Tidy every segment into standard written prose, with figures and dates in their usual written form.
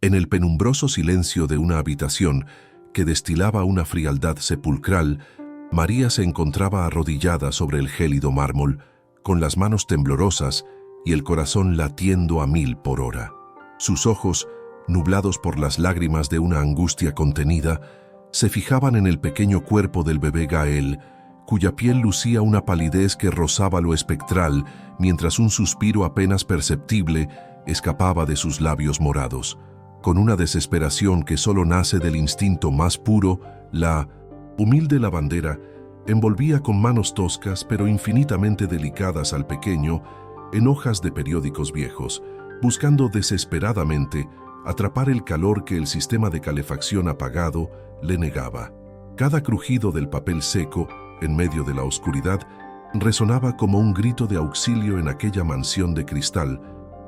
En el penumbroso silencio de una habitación que destilaba una frialdad sepulcral, María se encontraba arrodillada sobre el gélido mármol, con las manos temblorosas y el corazón latiendo a 1000 por hora. Sus ojos, nublados por las lágrimas de una angustia contenida, se fijaban en el pequeño cuerpo del bebé Gael, cuya piel lucía una palidez que rozaba lo espectral, mientras un suspiro apenas perceptible escapaba de sus labios morados. Con una desesperación que solo nace del instinto más puro, la humilde lavandera envolvía con manos toscas pero infinitamente delicadas al pequeño en hojas de periódicos viejos, buscando desesperadamente atrapar el calor que el sistema de calefacción apagado le negaba. Cada crujido del papel seco, en medio de la oscuridad, resonaba como un grito de auxilio en aquella mansión de cristal,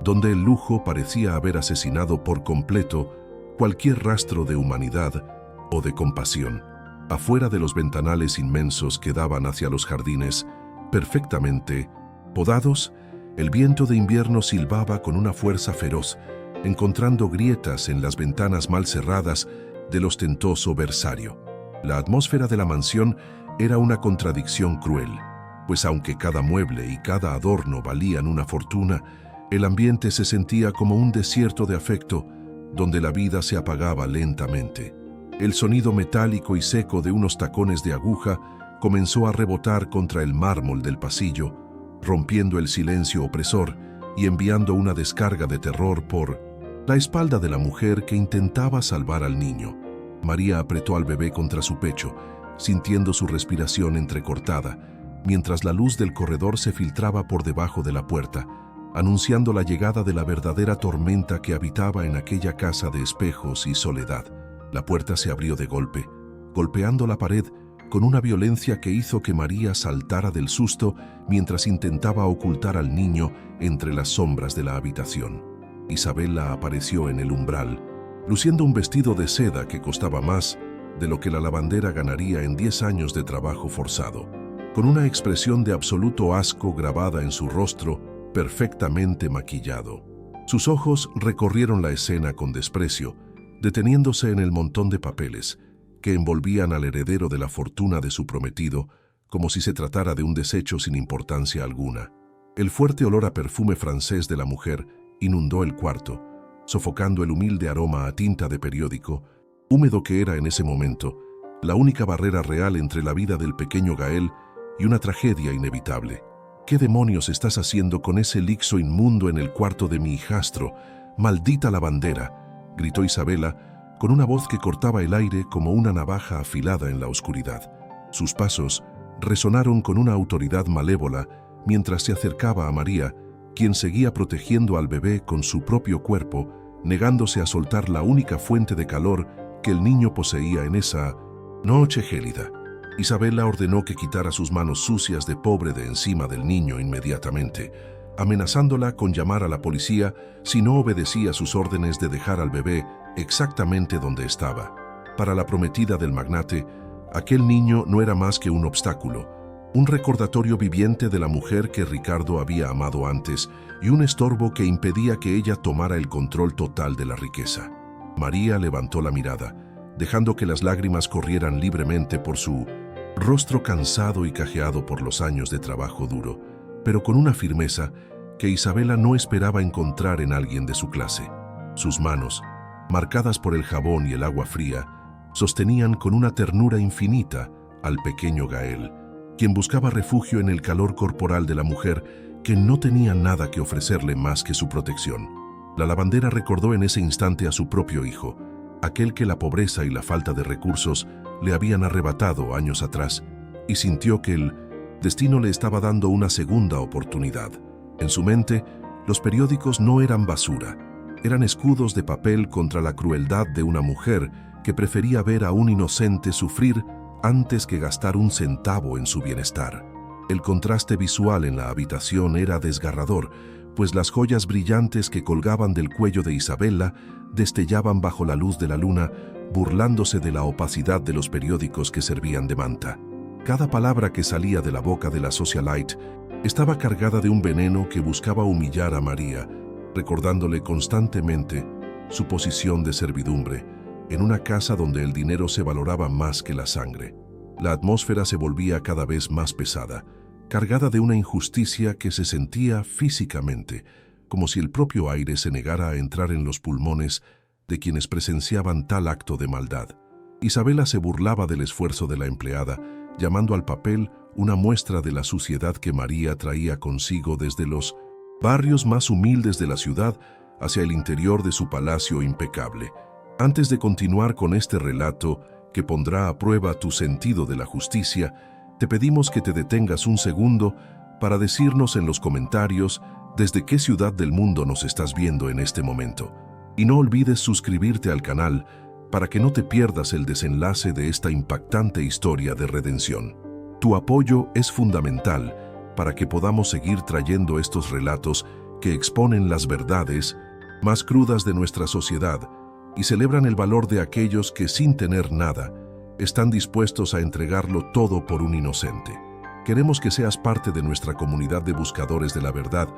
donde el lujo parecía haber asesinado por completo cualquier rastro de humanidad o de compasión. Afuera de los ventanales inmensos que daban hacia los jardines, perfectamente podados, el viento de invierno silbaba con una fuerza feroz, encontrando grietas en las ventanas mal cerradas del ostentoso versario. La atmósfera de la mansión era una contradicción cruel, pues aunque cada mueble y cada adorno valían una fortuna, el ambiente se sentía como un desierto de afecto, donde la vida se apagaba lentamente. El sonido metálico y seco de unos tacones de aguja comenzó a rebotar contra el mármol del pasillo, rompiendo el silencio opresor y enviando una descarga de terror por la espalda de la mujer que intentaba salvar al niño. María apretó al bebé contra su pecho, sintiendo su respiración entrecortada, mientras la luz del corredor se filtraba por debajo de la puerta, anunciando la llegada de la verdadera tormenta que habitaba en aquella casa de espejos y soledad. La puerta se abrió de golpe, golpeando la pared con una violencia que hizo que María saltara del susto mientras intentaba ocultar al niño entre las sombras de la habitación. Isabela apareció en el umbral, luciendo un vestido de seda que costaba más de lo que la lavandera ganaría en 10 años de trabajo forzado, con una expresión de absoluto asco grabada en su rostro, perfectamente maquillado. Sus ojos recorrieron la escena con desprecio, deteniéndose en el montón de papeles que envolvían al heredero de la fortuna de su prometido, como si se tratara de un desecho sin importancia alguna. El fuerte olor a perfume francés de la mujer inundó el cuarto, sofocando el humilde aroma a tinta de periódico, húmedo que era en ese momento la única barrera real entre la vida del pequeño Gael y una tragedia inevitable. ¿Qué demonios estás haciendo con ese lixo inmundo en el cuarto de mi hijastro? ¡Maldita lavandera!, gritó Isabela, con una voz que cortaba el aire como una navaja afilada en la oscuridad. Sus pasos resonaron con una autoridad malévola mientras se acercaba a María, quien seguía protegiendo al bebé con su propio cuerpo, negándose a soltar la única fuente de calor que el niño poseía en esa noche gélida. Isabela ordenó que quitara sus manos sucias de pobre de encima del niño inmediatamente, amenazándola con llamar a la policía si no obedecía sus órdenes de dejar al bebé exactamente donde estaba. Para la prometida del magnate, aquel niño no era más que un obstáculo, un recordatorio viviente de la mujer que Ricardo había amado antes y un estorbo que impedía que ella tomara el control total de la riqueza. María levantó la mirada, dejando que las lágrimas corrieran libremente por su rostro cansado y cajeado por los años de trabajo duro, pero con una firmeza que Isabela no esperaba encontrar en alguien de su clase. Sus manos, marcadas por el jabón y el agua fría, sostenían con una ternura infinita al pequeño Gael, quien buscaba refugio en el calor corporal de la mujer que no tenía nada que ofrecerle más que su protección. La lavandera recordó en ese instante a su propio hijo, aquel que la pobreza y la falta de recursos le habían arrebatado años atrás, y sintió que el destino le estaba dando una segunda oportunidad. En su mente, los periódicos no eran basura, eran escudos de papel contra la crueldad de una mujer que prefería ver a un inocente sufrir antes que gastar un centavo en su bienestar. El contraste visual en la habitación era desgarrador, pues las joyas brillantes que colgaban del cuello de Isabela destellaban bajo la luz de la luna, burlándose de la opacidad de los periódicos que servían de manta. Cada palabra que salía de la boca de la socialite estaba cargada de un veneno que buscaba humillar a María, recordándole constantemente su posición de servidumbre, en una casa donde el dinero se valoraba más que la sangre. La atmósfera se volvía cada vez más pesada, cargada de una injusticia que se sentía físicamente, como si el propio aire se negara a entrar en los pulmones de quienes presenciaban tal acto de maldad. Isabela se burlaba del esfuerzo de la empleada, llamando al papel una muestra de la suciedad que María traía consigo desde los barrios más humildes de la ciudad hacia el interior de su palacio impecable. Antes de continuar con este relato, que pondrá a prueba tu sentido de la justicia, te pedimos que te detengas un segundo para decirnos en los comentarios desde qué ciudad del mundo nos estás viendo en este momento. Y no olvides suscribirte al canal para que no te pierdas el desenlace de esta impactante historia de redención. Tu apoyo es fundamental para que podamos seguir trayendo estos relatos que exponen las verdades más crudas de nuestra sociedad y celebran el valor de aquellos que, sin tener nada, están dispuestos a entregarlo todo por un inocente. Queremos que seas parte de nuestra comunidad de buscadores de la verdad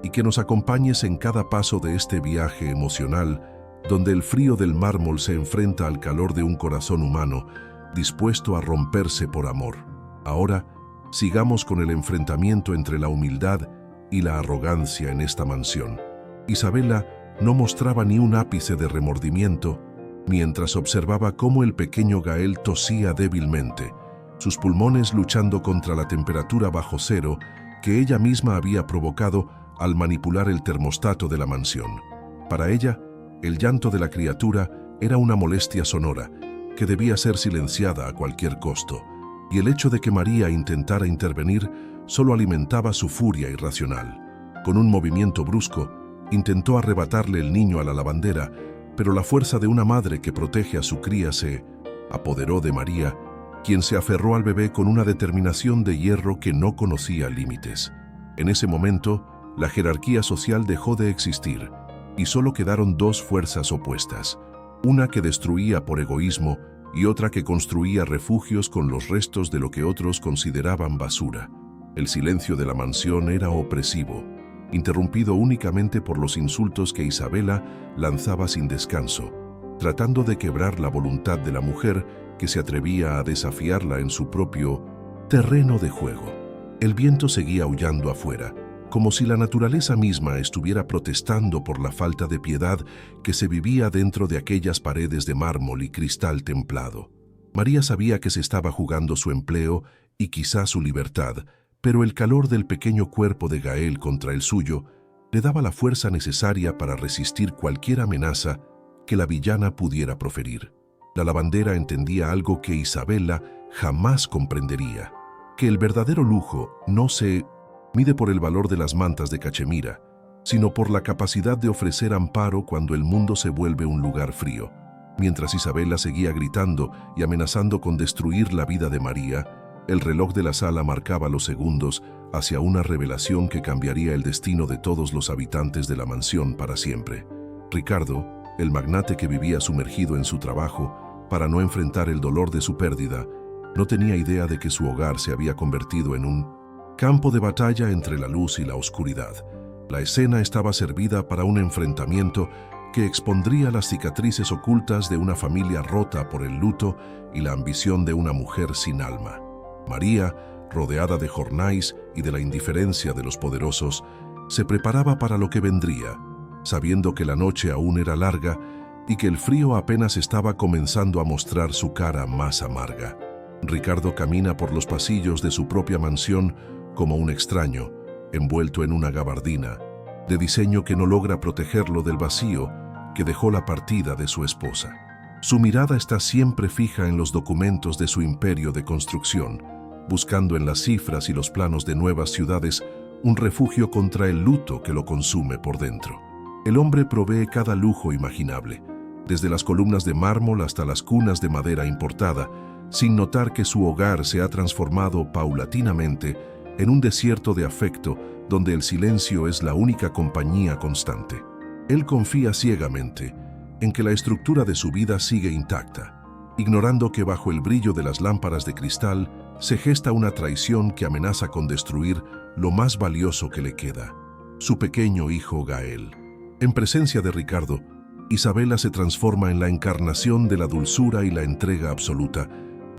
y que nos acompañes en cada paso de este viaje emocional, donde el frío del mármol se enfrenta al calor de un corazón humano dispuesto a romperse por amor. Ahora, sigamos con el enfrentamiento entre la humildad y la arrogancia en esta mansión. Isabela no mostraba ni un ápice de remordimiento mientras observaba cómo el pequeño Gael tosía débilmente, sus pulmones luchando contra la temperatura bajo cero que ella misma había provocado al manipular el termostato de la mansión. Para ella, el llanto de la criatura era una molestia sonora que debía ser silenciada a cualquier costo, y el hecho de que María intentara intervenir solo alimentaba su furia irracional. Con un movimiento brusco, intentó arrebatarle el niño a la lavandera, pero la fuerza de una madre que protege a su cría se apoderó de María, quien se aferró al bebé con una determinación de hierro que no conocía límites. En ese momento, la jerarquía social dejó de existir y solo quedaron dos fuerzas opuestas, una que destruía por egoísmo y otra que construía refugios con los restos de lo que otros consideraban basura. El silencio de la mansión era opresivo, interrumpido únicamente por los insultos que Isabela lanzaba sin descanso, tratando de quebrar la voluntad de la mujer que se atrevía a desafiarla en su propio terreno de juego. El viento seguía aullando afuera, como si la naturaleza misma estuviera protestando por la falta de piedad que se vivía dentro de aquellas paredes de mármol y cristal templado. María sabía que se estaba jugando su empleo y quizá su libertad, pero el calor del pequeño cuerpo de Gael contra el suyo le daba la fuerza necesaria para resistir cualquier amenaza que la villana pudiera proferir. La lavandera entendía algo que Isabela jamás comprendería, que el verdadero lujo no se mide por el valor de las mantas de cachemira, sino por la capacidad de ofrecer amparo cuando el mundo se vuelve un lugar frío. Mientras Isabela seguía gritando y amenazando con destruir la vida de María, el reloj de la sala marcaba los segundos hacia una revelación que cambiaría el destino de todos los habitantes de la mansión para siempre. Ricardo, el magnate que vivía sumergido en su trabajo para no enfrentar el dolor de su pérdida, no tenía idea de que su hogar se había convertido en un campo de batalla entre la luz y la oscuridad. La escena estaba servida para un enfrentamiento que expondría las cicatrices ocultas de una familia rota por el luto y la ambición de una mujer sin alma. María, rodeada de jornais y de la indiferencia de los poderosos, se preparaba para lo que vendría, sabiendo que la noche aún era larga y que el frío apenas estaba comenzando a mostrar su cara más amarga. Ricardo camina por los pasillos de su propia mansión como un extraño, envuelto en una gabardina, de diseño que no logra protegerlo del vacío que dejó la partida de su esposa. Su mirada está siempre fija en los documentos de su imperio de construcción, buscando en las cifras y los planos de nuevas ciudades un refugio contra el luto que lo consume por dentro. El hombre provee cada lujo imaginable, desde las columnas de mármol hasta las cunas de madera importada, sin notar que su hogar se ha transformado paulatinamente en un desierto de afecto donde el silencio es la única compañía constante. Él confía ciegamente en que la estructura de su vida sigue intacta, ignorando que bajo el brillo de las lámparas de cristal se gesta una traición que amenaza con destruir lo más valioso que le queda, su pequeño hijo Gael. En presencia de Ricardo, Isabela se transforma en la encarnación de la dulzura y la entrega absoluta,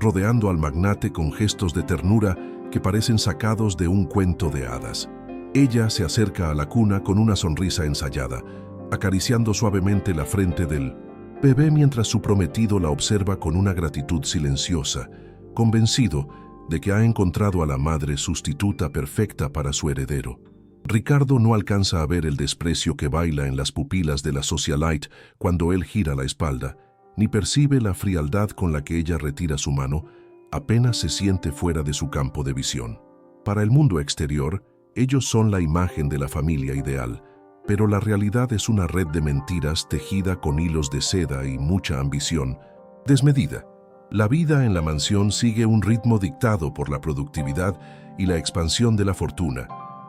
rodeando al magnate con gestos de ternura que parecen sacados de un cuento de hadas. Ella se acerca a la cuna con una sonrisa ensayada, acariciando suavemente la frente del bebé mientras su prometido la observa con una gratitud silenciosa, convencido de que ha encontrado a la madre sustituta perfecta para su heredero. Ricardo no alcanza a ver el desprecio que baila en las pupilas de la socialite cuando él gira la espalda, ni percibe la frialdad con la que ella retira su mano, apenas se siente fuera de su campo de visión. Para el mundo exterior, ellos son la imagen de la familia ideal, pero la realidad es una red de mentiras tejida con hilos de seda y mucha ambición desmedida. La vida en la mansión sigue un ritmo dictado por la productividad y la expansión de la fortuna,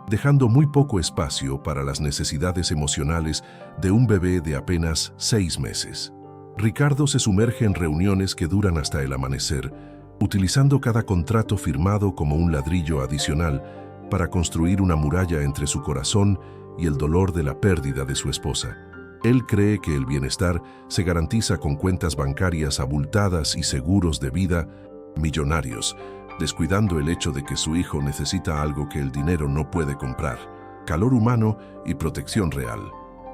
dejando muy poco espacio para las necesidades emocionales de un bebé de apenas 6 meses. Ricardo se sumerge en reuniones que duran hasta el amanecer, utilizando cada contrato firmado como un ladrillo adicional para construir una muralla entre su corazón y el dolor de la pérdida de su esposa. Él cree que el bienestar se garantiza con cuentas bancarias abultadas y seguros de vida millonarios, descuidando el hecho de que su hijo necesita algo que el dinero no puede comprar: calor humano y protección real.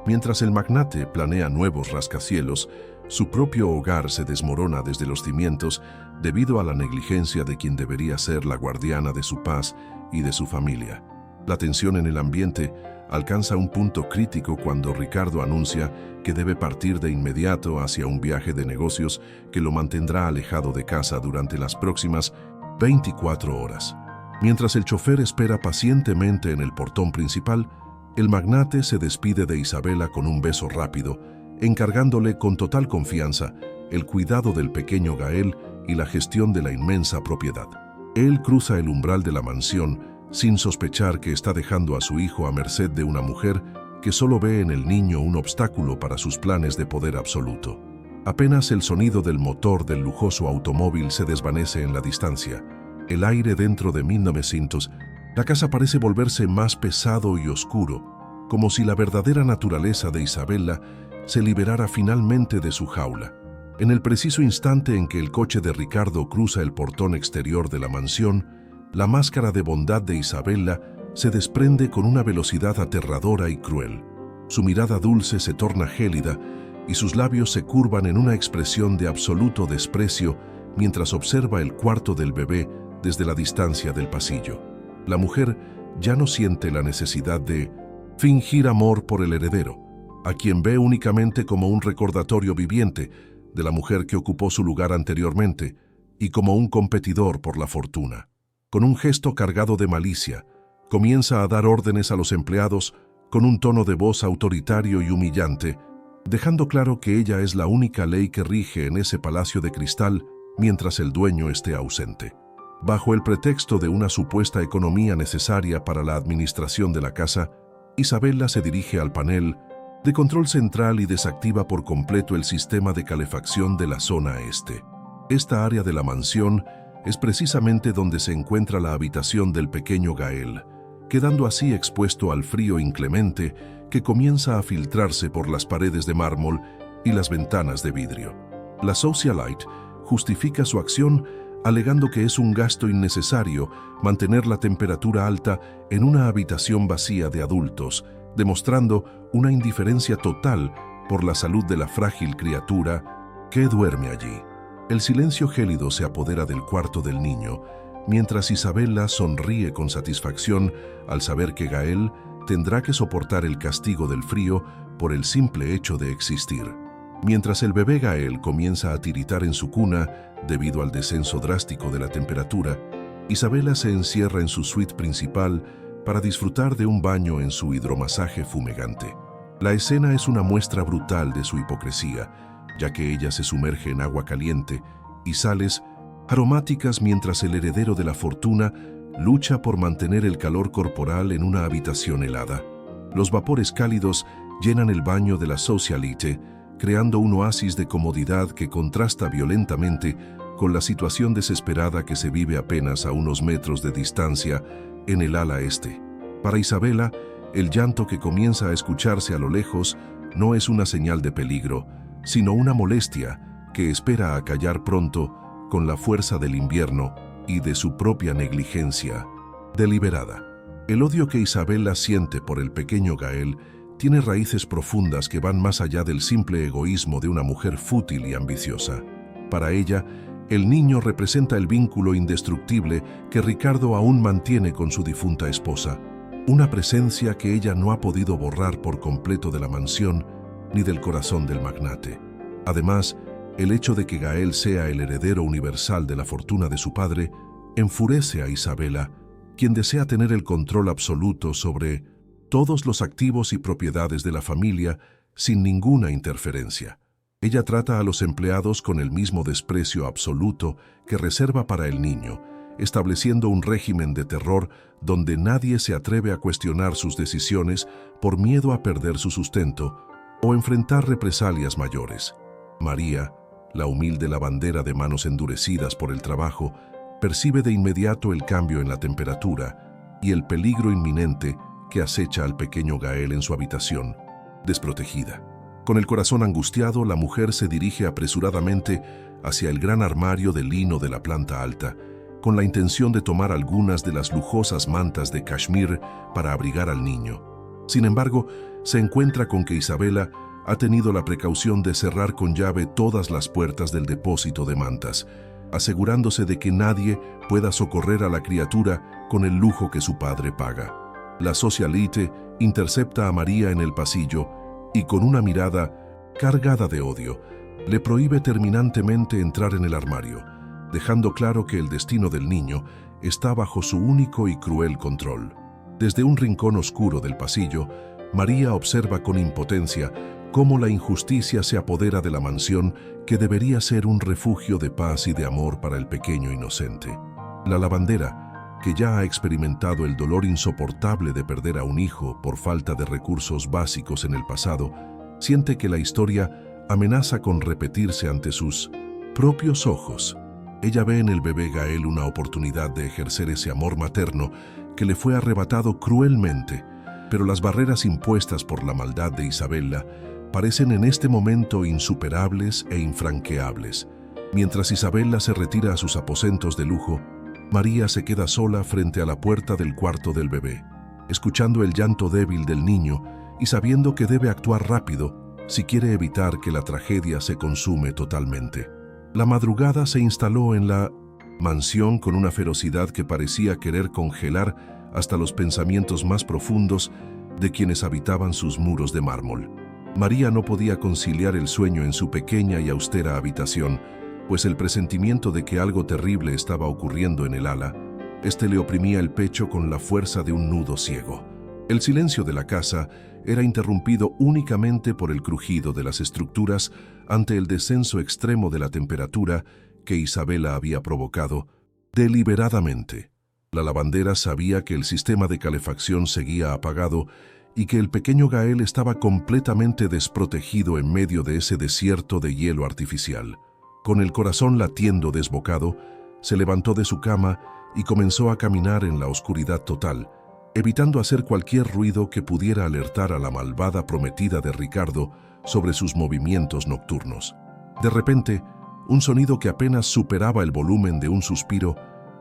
Mientras el magnate planea nuevos rascacielos, su propio hogar se desmorona desde los cimientos debido a la negligencia de quien debería ser la guardiana de su paz y de su familia. La tensión en el ambiente alcanza un punto crítico cuando Ricardo anuncia que debe partir de inmediato hacia un viaje de negocios que lo mantendrá alejado de casa durante las próximas 24 horas. Mientras el chofer espera pacientemente en el portón principal, el magnate se despide de Isabela con un beso rápido, encargándole con total confianza el cuidado del pequeño Gael y la gestión de la inmensa propiedad. Él cruza el umbral de la mansión sin sospechar que está dejando a su hijo a merced de una mujer que solo ve en el niño un obstáculo para sus planes de poder absoluto. Apenas el sonido del motor del lujoso automóvil se desvanece en la distancia. El aire dentro de 1900, la casa parece volverse más pesado y oscuro, como si la verdadera naturaleza de Isabela se liberara finalmente de su jaula. En el preciso instante en que el coche de Ricardo cruza el portón exterior de la mansión, la máscara de bondad de Isabela se desprende con una velocidad aterradora y cruel. Su mirada dulce se torna gélida y sus labios se curvan en una expresión de absoluto desprecio mientras observa el cuarto del bebé desde la distancia del pasillo. La mujer ya no siente la necesidad de fingir amor por el heredero, a quien ve únicamente como un recordatorio viviente de la mujer que ocupó su lugar anteriormente y como un competidor por la fortuna. Con un gesto cargado de malicia, comienza a dar órdenes a los empleados con un tono de voz autoritario y humillante, dejando claro que ella es la única ley que rige en ese palacio de cristal mientras el dueño esté ausente. Bajo el pretexto de una supuesta economía necesaria para la administración de la casa, Isabela se dirige al panel de control central y desactiva por completo el sistema de calefacción de la zona este. Esta área de la mansión es precisamente donde se encuentra la habitación del pequeño Gael, quedando así expuesto al frío inclemente que comienza a filtrarse por las paredes de mármol y las ventanas de vidrio. La socialite justifica su acción alegando que es un gasto innecesario mantener la temperatura alta en una habitación vacía de adultos, demostrando una indiferencia total por la salud de la frágil criatura que duerme allí. El silencio gélido se apodera del cuarto del niño, mientras Isabela sonríe con satisfacción al saber que Gael tendrá que soportar el castigo del frío por el simple hecho de existir. Mientras el bebé Gael comienza a tiritar en su cuna debido al descenso drástico de la temperatura, Isabela se encierra en su suite principal para disfrutar de un baño en su hidromasaje fumegante. La escena es una muestra brutal de su hipocresía, ya que ella se sumerge en agua caliente y sales aromáticas mientras el heredero de la fortuna lucha por mantener el calor corporal en una habitación helada. Los vapores cálidos llenan el baño de la socialite, creando un oasis de comodidad que contrasta violentamente con la situación desesperada que se vive apenas a unos metros de distancia en el ala este. Para Isabela, el llanto que comienza a escucharse a lo lejos no es una señal de peligro, sino una molestia que espera acallar pronto con la fuerza del invierno y de su propia negligencia deliberada. El odio que Isabella siente por el pequeño Gael tiene raíces profundas que van más allá del simple egoísmo de una mujer fútil y ambiciosa. Para ella, el niño representa el vínculo indestructible que Ricardo aún mantiene con su difunta esposa, una presencia que ella no ha podido borrar por completo de la mansión ni del corazón del magnate. Además, el hecho de que Gael sea el heredero universal de la fortuna de su padre enfurece a Isabella, quien desea tener el control absoluto sobre todos los activos y propiedades de la familia sin ninguna interferencia. Ella trata a los empleados con el mismo desprecio absoluto que reserva para el niño, estableciendo un régimen de terror donde nadie se atreve a cuestionar sus decisiones por miedo a perder su sustento o enfrentar represalias mayores. María, la humilde lavandera de manos endurecidas por el trabajo, percibe de inmediato el cambio en la temperatura y el peligro inminente que acecha al pequeño Gael en su habitación, desprotegida. Con el corazón angustiado, la mujer se dirige apresuradamente hacia el gran armario de lino de la planta alta, con la intención de tomar algunas de las lujosas mantas de cashmere para abrigar al niño. Sin embargo, se encuentra con que Isabella ha tenido la precaución de cerrar con llave todas las puertas del depósito de mantas, asegurándose de que nadie pueda socorrer a la criatura con el lujo que su padre paga. La socialite intercepta a María en el pasillo y con una mirada cargada de odio, le prohíbe terminantemente entrar en el armario, dejando claro que el destino del niño está bajo su único y cruel control. Desde un rincón oscuro del pasillo, María observa con impotencia cómo la injusticia se apodera de la mansión que debería ser un refugio de paz y de amor para el pequeño inocente. La lavandera, que ya ha experimentado el dolor insoportable de perder a un hijo por falta de recursos básicos en el pasado, siente que la historia amenaza con repetirse ante sus propios ojos. Ella ve en el bebé Gael una oportunidad de ejercer ese amor materno que le fue arrebatado cruelmente, pero las barreras impuestas por la maldad de Isabella parecen en este momento insuperables e infranqueables. Mientras Isabella se retira a sus aposentos de lujo, María se queda sola frente a la puerta del cuarto del bebé, escuchando el llanto débil del niño y sabiendo que debe actuar rápido si quiere evitar que la tragedia se consume totalmente. La madrugada se instaló en la mansión con una ferocidad que parecía querer congelar hasta los pensamientos más profundos de quienes habitaban sus muros de mármol. María no podía conciliar el sueño en su pequeña y austera habitación, pues el presentimiento de que algo terrible estaba ocurriendo en el ala, le oprimía el pecho con la fuerza de un nudo ciego. El silencio de la casa era interrumpido únicamente por el crujido de las estructuras ante el descenso extremo de la temperatura que Isabella había provocado deliberadamente. La lavandera sabía que el sistema de calefacción seguía apagado y que el pequeño Gael estaba completamente desprotegido en medio de ese desierto de hielo artificial. Con el corazón latiendo desbocado, se levantó de su cama y comenzó a caminar en la oscuridad total, evitando hacer cualquier ruido que pudiera alertar a la malvada prometida de Ricardo sobre sus movimientos nocturnos. De repente, un sonido que apenas superaba el volumen de un suspiro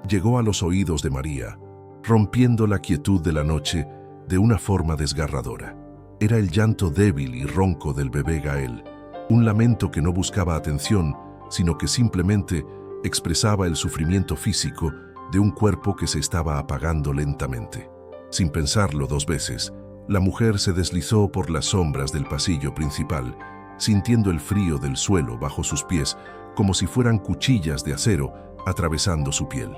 llegó a los oídos de María, rompiendo la quietud de la noche de una forma desgarradora. Era el llanto débil y ronco del bebé Gael, un lamento que no buscaba atención, sino que simplemente expresaba el sufrimiento físico de un cuerpo que se estaba apagando lentamente. Sin pensarlo dos veces, la mujer se deslizó por las sombras del pasillo principal, sintiendo el frío del suelo bajo sus pies como si fueran cuchillas de acero atravesando su piel.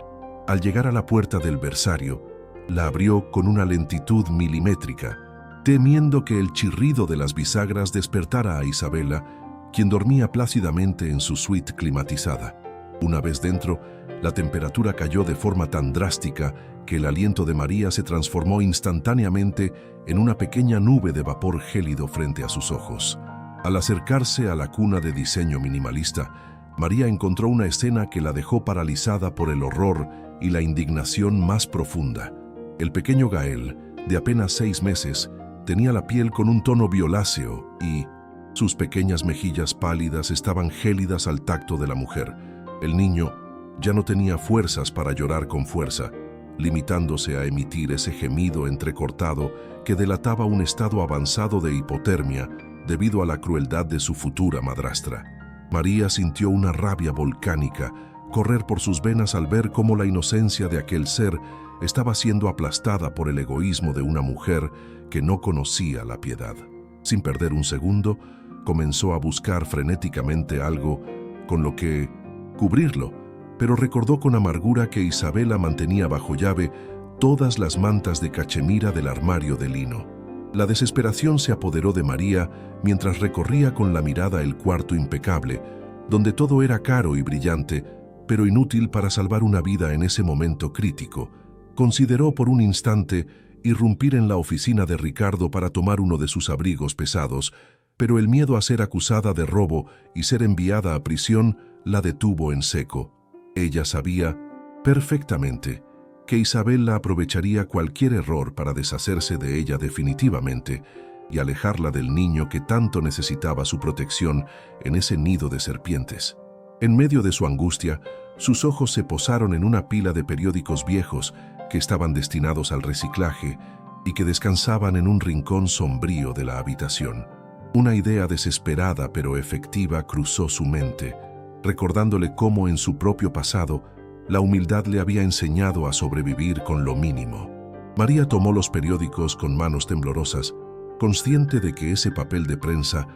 Al llegar a la puerta del versario, la abrió con una lentitud milimétrica, temiendo que el chirrido de las bisagras despertara a Isabella, quien dormía plácidamente en su suite climatizada. Una vez dentro, la temperatura cayó de forma tan drástica que el aliento de María se transformó instantáneamente en una pequeña nube de vapor gélido frente a sus ojos. Al acercarse a la cuna de diseño minimalista, María encontró una escena que la dejó paralizada por el horror y la indignación más profunda. El pequeño Gael, de apenas 6 meses, Tenía la piel con un tono violáceo y sus pequeñas mejillas pálidas estaban gélidas al tacto de la mujer. El niño ya no tenía fuerzas para llorar con fuerza, limitándose a emitir ese gemido entrecortado que delataba un estado avanzado de hipotermia debido a la crueldad de su futura madrastra. María sintió una rabia volcánica correr por sus venas al ver cómo la inocencia de aquel ser estaba siendo aplastada por el egoísmo de una mujer que no conocía la piedad. Sin perder un segundo, comenzó a buscar frenéticamente algo con lo que cubrirlo, pero recordó con amargura que Isabela mantenía bajo llave todas las mantas de cachemira del armario de lino. La desesperación se apoderó de María mientras recorría con la mirada el cuarto impecable, donde todo era caro y brillante, pero inútil para salvar una vida en ese momento crítico. Consideró por un instante irrumpir en la oficina de Ricardo para tomar uno de sus abrigos pesados, pero el miedo a ser acusada de robo y ser enviada a prisión la detuvo en seco. Ella sabía perfectamente que Isabela aprovecharía cualquier error para deshacerse de ella definitivamente y alejarla del niño que tanto necesitaba su protección en ese nido de serpientes. En medio de su angustia, sus ojos se posaron en una pila de periódicos viejos que estaban destinados al reciclaje y que descansaban en un rincón sombrío de la habitación. Una idea desesperada pero efectiva cruzó su mente, recordándole cómo en su propio pasado la humildad le había enseñado a sobrevivir con lo mínimo. María tomó los periódicos con manos temblorosas, consciente de que ese papel de prensa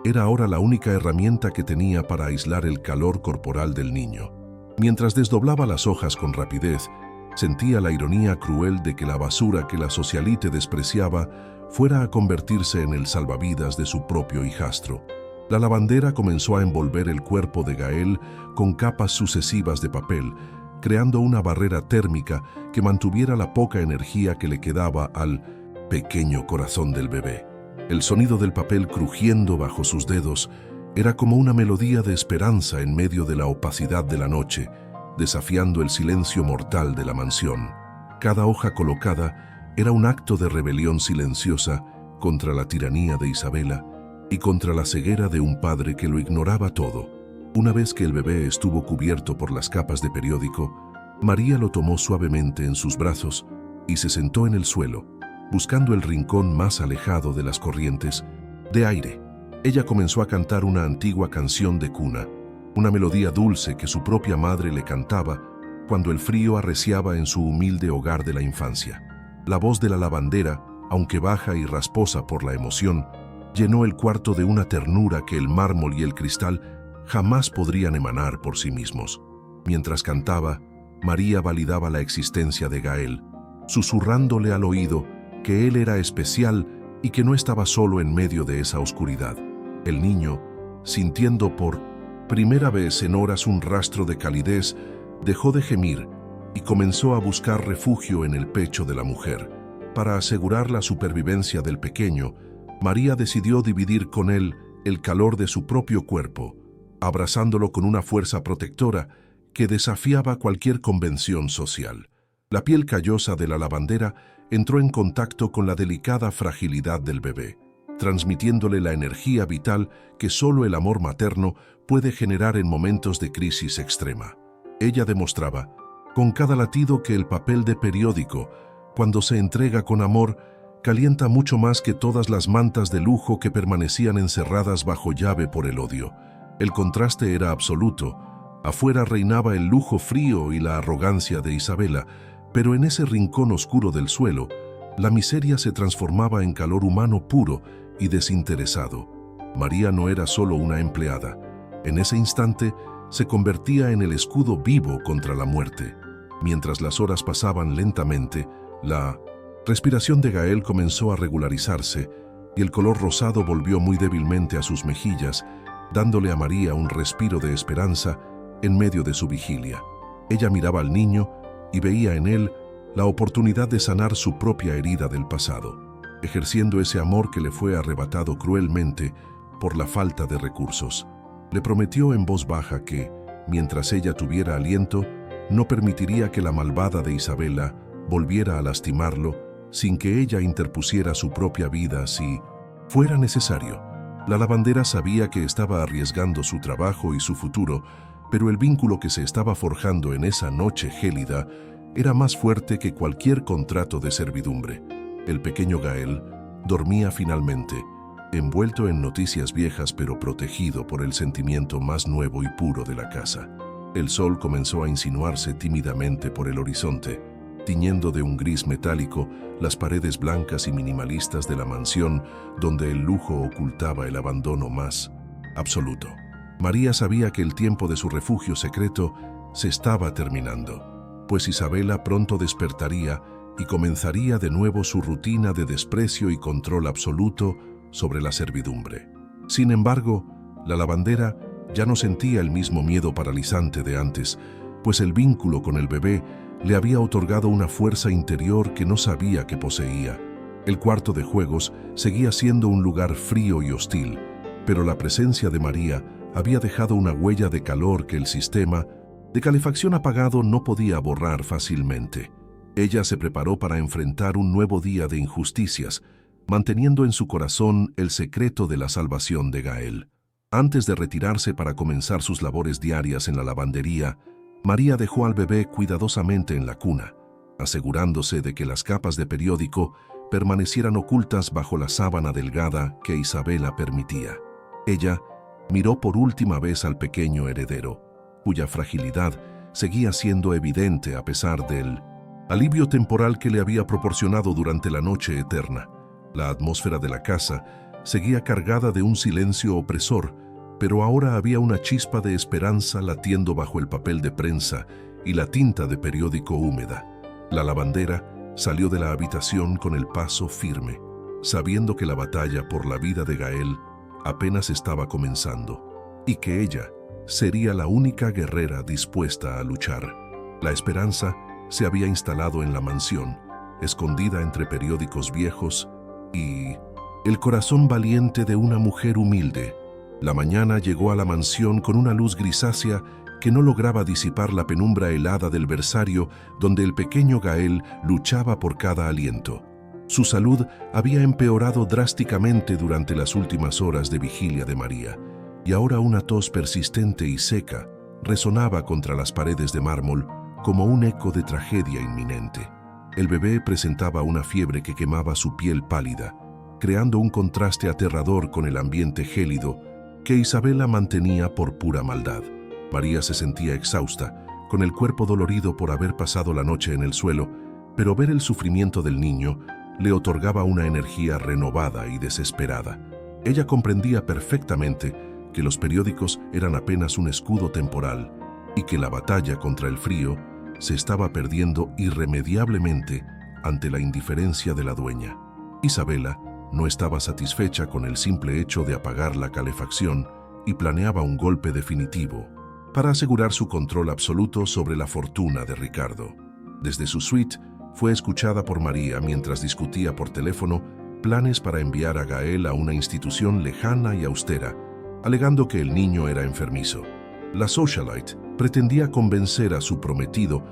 era ahora la única herramienta que tenía para aislar el calor corporal del niño. Mientras desdoblaba las hojas con rapidez, sentía la ironía cruel de que la basura que la socialite despreciaba fuera a convertirse en el salvavidas de su propio hijastro. La lavandera comenzó a envolver el cuerpo de Gael con capas sucesivas de papel, creando una barrera térmica que mantuviera la poca energía que le quedaba al pequeño corazón del bebé. El sonido del papel crujiendo bajo sus dedos era como una melodía de esperanza en medio de la opacidad de la noche, desafiando el silencio mortal de la mansión. Cada hoja colocada era un acto de rebelión silenciosa contra la tiranía de Isabela y contra la ceguera de un padre que lo ignoraba todo. Una vez que el bebé estuvo cubierto por las capas de periódico, María lo tomó suavemente en sus brazos y se sentó en el suelo, buscando el rincón más alejado de las corrientes de aire. Ella comenzó a cantar una antigua canción de cuna, una melodía dulce que su propia madre le cantaba cuando el frío arreciaba en su humilde hogar de la infancia. La voz de la lavandera, aunque baja y rasposa por la emoción, llenó el cuarto de una ternura que el mármol y el cristal jamás podrían emanar por sí mismos. Mientras cantaba, María validaba la existencia de Gael, susurrándole al oído que él era especial y que no estaba solo en medio de esa oscuridad. El niño, sintiendo por primera vez en horas un rastro de calidez, dejó de gemir y comenzó a buscar refugio en el pecho de la mujer. Para asegurar la supervivencia del pequeño, María decidió dividir con él el calor de su propio cuerpo, abrazándolo con una fuerza protectora que desafiaba cualquier convención social. La piel callosa de la lavandera entró en contacto con la delicada fragilidad del bebé, transmitiéndole la energía vital que solo el amor materno puede generar en momentos de crisis extrema. Ella demostraba, con cada latido, que el papel de periódico, cuando se entrega con amor, calienta mucho más que todas las mantas de lujo que permanecían encerradas bajo llave por el odio. El contraste era absoluto. Afuera reinaba el lujo frío y la arrogancia de Isabela, pero en ese rincón oscuro del suelo, la miseria se transformaba en calor humano puro y desinteresado. María no era solo una empleada. En ese instante, se convertía en el escudo vivo contra la muerte. Mientras las horas pasaban lentamente, la respiración de Gael comenzó a regularizarse y el color rosado volvió muy débilmente a sus mejillas, dándole a María un respiro de esperanza en medio de su vigilia. Ella miraba al niño y veía en él la oportunidad de sanar su propia herida del pasado, ejerciendo ese amor que le fue arrebatado cruelmente por la falta de recursos. Le prometió en voz baja que, mientras ella tuviera aliento, no permitiría que la malvada de Isabela volviera a lastimarlo sin que ella interpusiera su propia vida si fuera necesario. La lavandera sabía que estaba arriesgando su trabajo y su futuro, pero el vínculo que se estaba forjando en esa noche gélida era más fuerte que cualquier contrato de servidumbre. El pequeño Gael dormía finalmente, envuelto en noticias viejas pero protegido por el sentimiento más nuevo y puro de la casa. El sol comenzó a insinuarse tímidamente por el horizonte, tiñendo de un gris metálico las paredes blancas y minimalistas de la mansión donde el lujo ocultaba el abandono más absoluto. María sabía que el tiempo de su refugio secreto se estaba terminando, pues Isabela pronto despertaría y comenzaría de nuevo su rutina de desprecio y control absoluto sobre la servidumbre. Sin embargo, la lavandera ya no sentía el mismo miedo paralizante de antes, pues el vínculo con el bebé le había otorgado una fuerza interior que no sabía que poseía. El cuarto de juegos seguía siendo un lugar frío y hostil, pero la presencia de María había dejado una huella de calor que el sistema de calefacción apagado no podía borrar fácilmente. Ella se preparó para enfrentar un nuevo día de injusticias, manteniendo en su corazón el secreto de la salvación de Gael. Antes de retirarse para comenzar sus labores diarias en la lavandería, María dejó al bebé cuidadosamente en la cuna, asegurándose de que las capas de periódico permanecieran ocultas bajo la sábana delgada que Isabela permitía. Ella miró por última vez al pequeño heredero, cuya fragilidad seguía siendo evidente a pesar del alivio temporal que le había proporcionado durante la noche eterna. La atmósfera de la casa seguía cargada de un silencio opresor, pero ahora había una chispa de esperanza latiendo bajo el papel de prensa y la tinta de periódico húmeda. La lavandera salió de la habitación con el paso firme, sabiendo que la batalla por la vida de Gael apenas estaba comenzando y que ella sería la única guerrera dispuesta a luchar. La esperanza se había instalado en la mansión, escondida entre periódicos viejos y el corazón valiente de una mujer humilde. La mañana llegó a la mansión con una luz grisácea que no lograba disipar la penumbra helada del versario donde el pequeño Gael luchaba por cada aliento. Su salud había empeorado drásticamente durante las últimas horas de vigilia de María, y ahora una tos persistente y seca resonaba contra las paredes de mármol como un eco de tragedia inminente. El bebé presentaba una fiebre que quemaba su piel pálida, creando un contraste aterrador con el ambiente gélido que Isabela mantenía por pura maldad. María se sentía exhausta, con el cuerpo dolorido por haber pasado la noche en el suelo, pero ver el sufrimiento del niño le otorgaba una energía renovada y desesperada. Ella comprendía perfectamente que los periódicos eran apenas un escudo temporal y que la batalla contra el frío se estaba perdiendo irremediablemente ante la indiferencia de la dueña. Isabela no estaba satisfecha con el simple hecho de apagar la calefacción y planeaba un golpe definitivo para asegurar su control absoluto sobre la fortuna de Ricardo. Desde su suite fue escuchada por María mientras discutía por teléfono planes para enviar a Gael a una institución lejana y austera, alegando que el niño era enfermizo. La socialite pretendía convencer a su prometido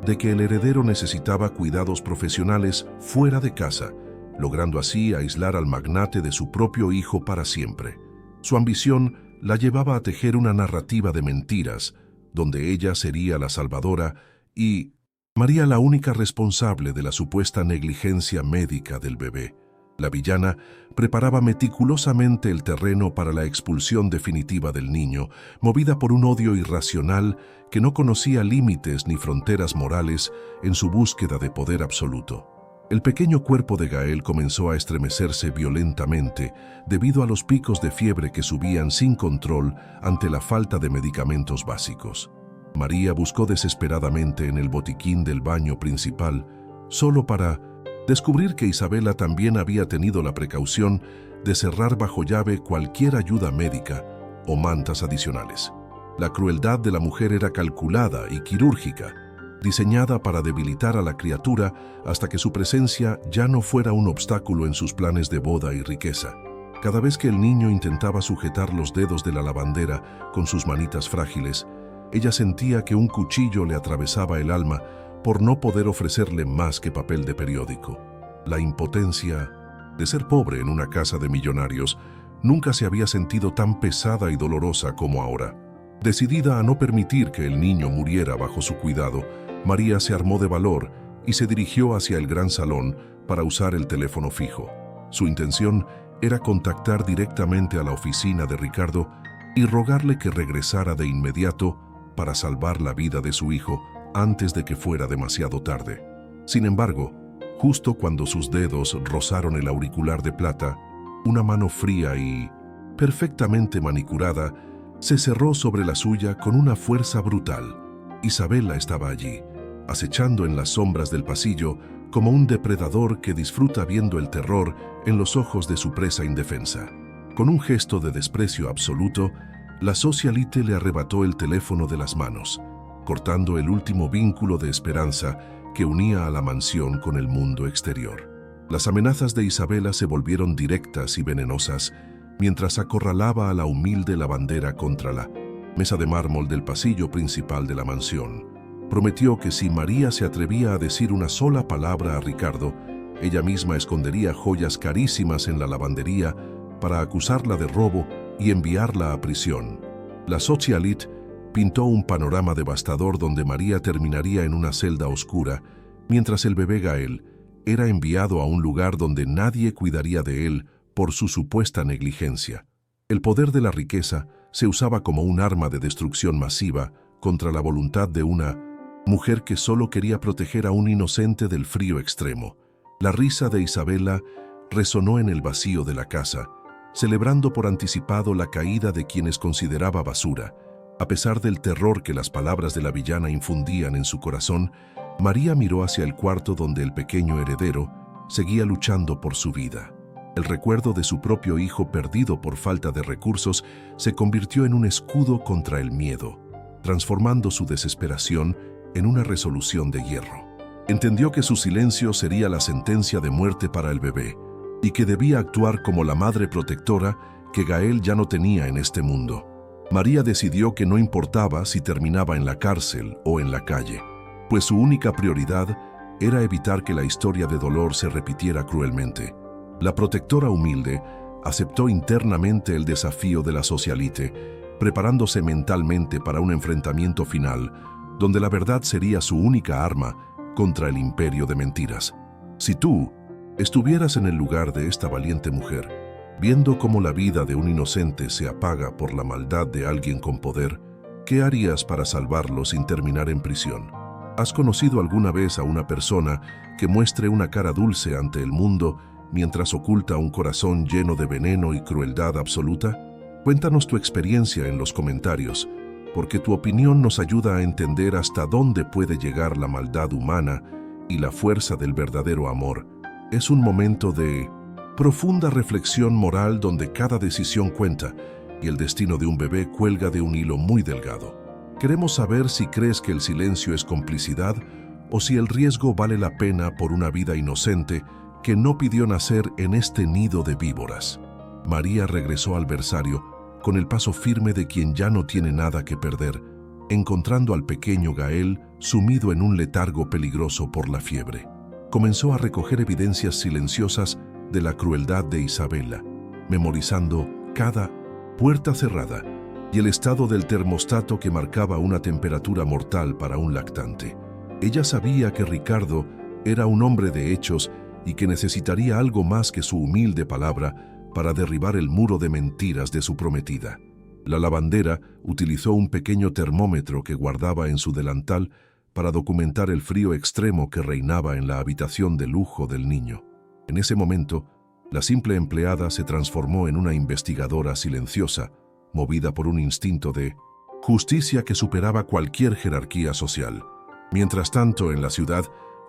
de que el heredero necesitaba cuidados profesionales fuera de casa, logrando así aislar al magnate de su propio hijo para siempre. Su ambición la llevaba a tejer una narrativa de mentiras, donde ella sería la salvadora y María la única responsable de la supuesta negligencia médica del bebé. La villana preparaba meticulosamente el terreno para la expulsión definitiva del niño, movida por un odio irracional que no conocía límites ni fronteras morales en su búsqueda de poder absoluto. El pequeño cuerpo de Gael comenzó a estremecerse violentamente debido a los picos de fiebre que subían sin control ante la falta de medicamentos básicos. María buscó desesperadamente en el botiquín del baño principal, solo para descubrir que Isabela también había tenido la precaución de cerrar bajo llave cualquier ayuda médica o mantas adicionales. La crueldad de la mujer era calculada y quirúrgica, diseñada para debilitar a la criatura hasta que su presencia ya no fuera un obstáculo en sus planes de boda y riqueza. Cada vez que el niño intentaba sujetar los dedos de la lavandera con sus manitas frágiles, ella sentía que un cuchillo le atravesaba el alma por no poder ofrecerle más que papel de periódico. La impotencia de ser pobre en una casa de millonarios nunca se había sentido tan pesada y dolorosa como ahora. Decidida a no permitir que el niño muriera bajo su cuidado, María se armó de valor y se dirigió hacia el gran salón para usar el teléfono fijo. Su intención era contactar directamente a la oficina de Ricardo y rogarle que regresara de inmediato para salvar la vida de su hijo antes de que fuera demasiado tarde. Sin embargo, justo cuando sus dedos rozaron el auricular de plata, una mano fría y perfectamente manicurada se cerró sobre la suya con una fuerza brutal. Isabela estaba allí, acechando en las sombras del pasillo como un depredador que disfruta viendo el terror en los ojos de su presa indefensa. Con un gesto de desprecio absoluto, la socialite le arrebató el teléfono de las manos, cortando el último vínculo de esperanza que unía a la mansión con el mundo exterior. Las amenazas de Isabela se volvieron directas y venenosas mientras acorralaba a la humilde lavandera contra la mesa de mármol del pasillo principal de la mansión. Prometió que si María se atrevía a decir una sola palabra a Ricardo, ella misma escondería joyas carísimas en la lavandería para acusarla de robo y enviarla a prisión. La socialite pintó un panorama devastador donde María terminaría en una celda oscura, mientras el bebé Gael era enviado a un lugar donde nadie cuidaría de él por su supuesta negligencia. El poder de la riqueza se usaba como un arma de destrucción masiva contra la voluntad de una mujer que solo quería proteger a un inocente del frío extremo. La risa de Isabela resonó en el vacío de la casa, celebrando por anticipado la caída de quienes consideraba basura. A pesar del terror que las palabras de la villana infundían en su corazón, María miró hacia el cuarto donde el pequeño heredero seguía luchando por su vida. El recuerdo de su propio hijo perdido por falta de recursos se convirtió en un escudo contra el miedo, transformando su desesperación en una resolución de hierro. Entendió que su silencio sería la sentencia de muerte para el bebé y que debía actuar como la madre protectora que Gael ya no tenía en este mundo. María decidió que no importaba si terminaba en la cárcel o en la calle, pues su única prioridad era evitar que la historia de dolor se repitiera cruelmente. La protectora humilde aceptó internamente el desafío de la socialite, preparándose mentalmente para un enfrentamiento final, donde la verdad sería su única arma contra el imperio de mentiras. Si tú estuvieras en el lugar de esta valiente mujer, viendo cómo la vida de un inocente se apaga por la maldad de alguien con poder, ¿qué harías para salvarlo sin terminar en prisión? ¿Has conocido alguna vez a una persona que muestre una cara dulce ante el mundo mientras oculta un corazón lleno de veneno y crueldad absoluta? Cuéntanos tu experiencia en los comentarios, porque tu opinión nos ayuda a entender hasta dónde puede llegar la maldad humana y la fuerza del verdadero amor. Es un momento de profunda reflexión moral donde cada decisión cuenta y el destino de un bebé cuelga de un hilo muy delgado. Queremos saber si crees que el silencio es complicidad o si el riesgo vale la pena por una vida inocente que no pidió nacer en este nido de víboras. María regresó al versario con el paso firme de quien ya no tiene nada que perder, encontrando al pequeño Gael sumido en un letargo peligroso por la fiebre. Comenzó a recoger evidencias silenciosas de la crueldad de Isabela, memorizando cada puerta cerrada y el estado del termostato que marcaba una temperatura mortal para un lactante. Ella sabía que Ricardo era un hombre de hechos y que necesitaría algo más que su humilde palabra para derribar el muro de mentiras de su prometida. La lavandera utilizó un pequeño termómetro que guardaba en su delantal para documentar el frío extremo que reinaba en la habitación de lujo del niño. En ese momento, la simple empleada se transformó en una investigadora silenciosa, movida por un instinto de justicia que superaba cualquier jerarquía social. Mientras tanto, en la ciudad,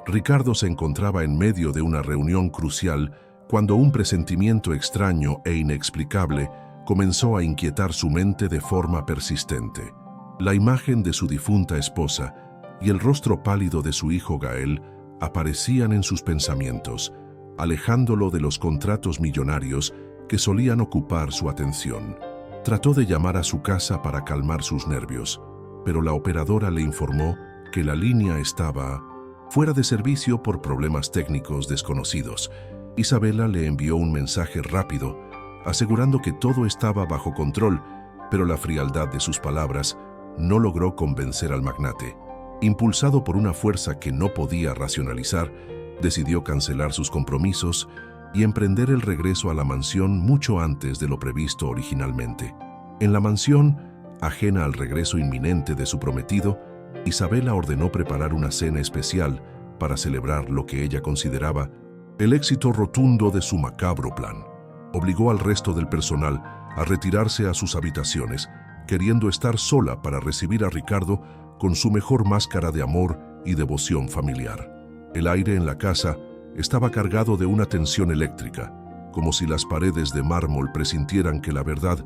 Ricardo se encontraba en medio de una reunión crucial cuando un presentimiento extraño e inexplicable comenzó a inquietar su mente de forma persistente. La imagen de su difunta esposa y el rostro pálido de su hijo Gael aparecían en sus pensamientos, alejándolo de los contratos millonarios que solían ocupar su atención. Trató de llamar a su casa para calmar sus nervios, pero la operadora le informó que la línea estaba fuera de servicio por problemas técnicos desconocidos. Isabela le envió un mensaje rápido, asegurando que todo estaba bajo control, pero la frialdad de sus palabras no logró convencer al magnate. Impulsado por una fuerza que no podía racionalizar, decidió cancelar sus compromisos y emprender el regreso a la mansión mucho antes de lo previsto originalmente. En la mansión, ajena al regreso inminente de su prometido, Isabela ordenó preparar una cena especial para celebrar lo que ella consideraba el éxito rotundo de su macabro plan. Obligó al resto del personal a retirarse a sus habitaciones, queriendo estar sola para recibir a Ricardo con su mejor máscara de amor y devoción familiar. El aire en la casa estaba cargado de una tensión eléctrica, como si las paredes de mármol presintieran que la verdad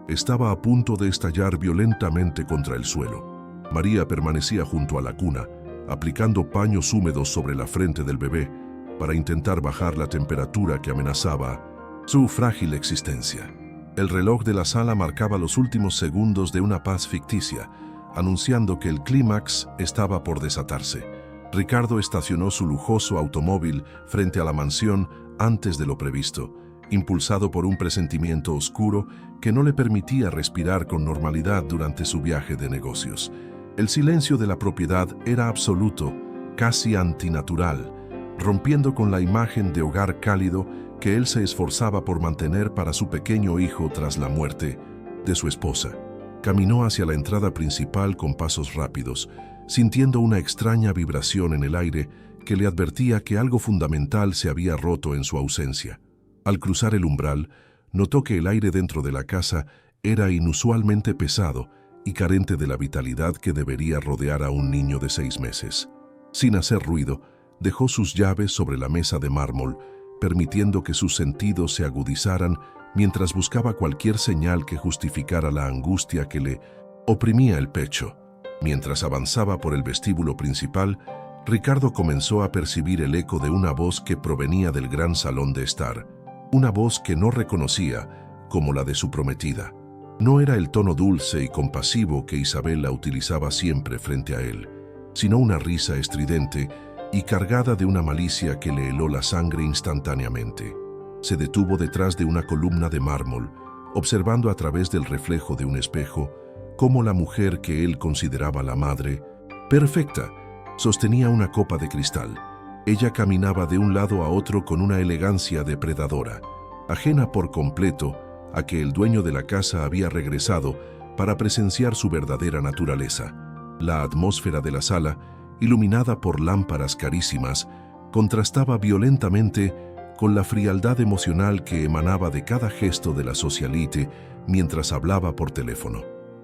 estaba a punto de estallar violentamente contra el suelo. María permanecía junto a la cuna, aplicando paños húmedos sobre la frente del bebé para intentar bajar la temperatura que amenazaba su frágil existencia. El reloj de la sala marcaba los últimos segundos de una paz ficticia, anunciando que el clímax estaba por desatarse. Ricardo estacionó su lujoso automóvil frente a la mansión antes de lo previsto, impulsado por un presentimiento oscuro que no le permitía respirar con normalidad durante su viaje de negocios. El silencio de la propiedad era absoluto, casi antinatural, rompiendo con la imagen de hogar cálido que él se esforzaba por mantener para su pequeño hijo tras la muerte de su esposa. Caminó hacia la entrada principal con pasos rápidos, sintiendo una extraña vibración en el aire que le advertía que algo fundamental se había roto en su ausencia. Al cruzar el umbral, notó que el aire dentro de la casa era inusualmente pesado y carente de la vitalidad que debería rodear a un niño de 6 meses. Sin hacer ruido, dejó sus llaves sobre la mesa de mármol, permitiendo que sus sentidos se agudizaran mientras buscaba cualquier señal que justificara la angustia que le oprimía el pecho. Mientras avanzaba por el vestíbulo principal, Ricardo comenzó a percibir el eco de una voz que provenía del gran salón de estar, una voz que no reconocía como la de su prometida. No era el tono dulce y compasivo que Isabela utilizaba siempre frente a él, sino una risa estridente y cargada de una malicia que le heló la sangre instantáneamente. Se detuvo detrás de una columna de mármol, observando a través del reflejo de un espejo cómo la mujer que él consideraba la madre perfecta sostenía una copa de cristal. Ella caminaba de un lado a otro con una elegancia depredadora, ajena por completo a que el dueño de la casa había regresado para presenciar su verdadera naturaleza. La atmósfera de la sala, iluminada por lámparas carísimas, contrastaba violentamente con la frialdad emocional que emanaba de cada gesto de la socialite mientras hablaba por teléfono.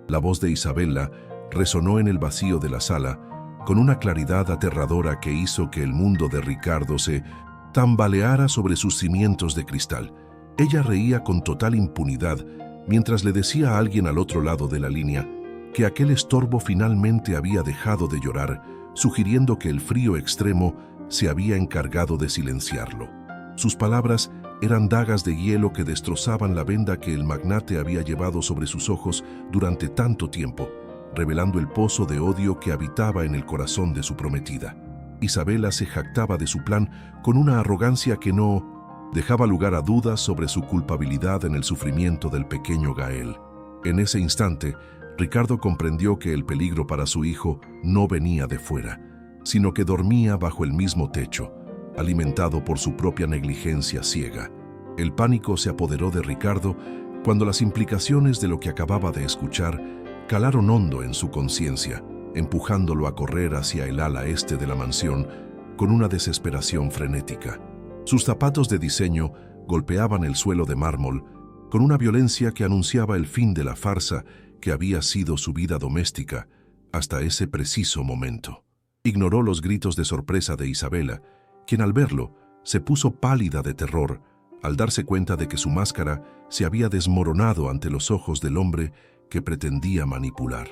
La voz de Isabela resonó en el vacío de la sala con una claridad aterradora que hizo que el mundo de Ricardo se tambaleara sobre sus cimientos de cristal. Ella reía con total impunidad mientras le decía a alguien al otro lado de la línea que aquel estorbo finalmente había dejado de llorar, sugiriendo que el frío extremo se había encargado de silenciarlo. Sus palabras eran dagas de hielo que destrozaban la venda que el magnate había llevado sobre sus ojos durante tanto tiempo, revelando el pozo de odio que habitaba en el corazón de su prometida. Isabela se jactaba de su plan con una arrogancia que no dejaba lugar a dudas sobre su culpabilidad en el sufrimiento del pequeño Gael. En ese instante, Ricardo comprendió que el peligro para su hijo no venía de fuera, sino que dormía bajo el mismo techo, alimentado por su propia negligencia ciega. El pánico se apoderó de Ricardo cuando las implicaciones de lo que acababa de escuchar calaron hondo en su conciencia, empujándolo a correr hacia el ala este de la mansión con una desesperación frenética. Sus zapatos de diseño golpeaban el suelo de mármol con una violencia que anunciaba el fin de la farsa que había sido su vida doméstica hasta ese preciso momento. Ignoró los gritos de sorpresa de Isabela, quien al verlo se puso pálida de terror al darse cuenta de que su máscara se había desmoronado ante los ojos del hombre que pretendía manipular.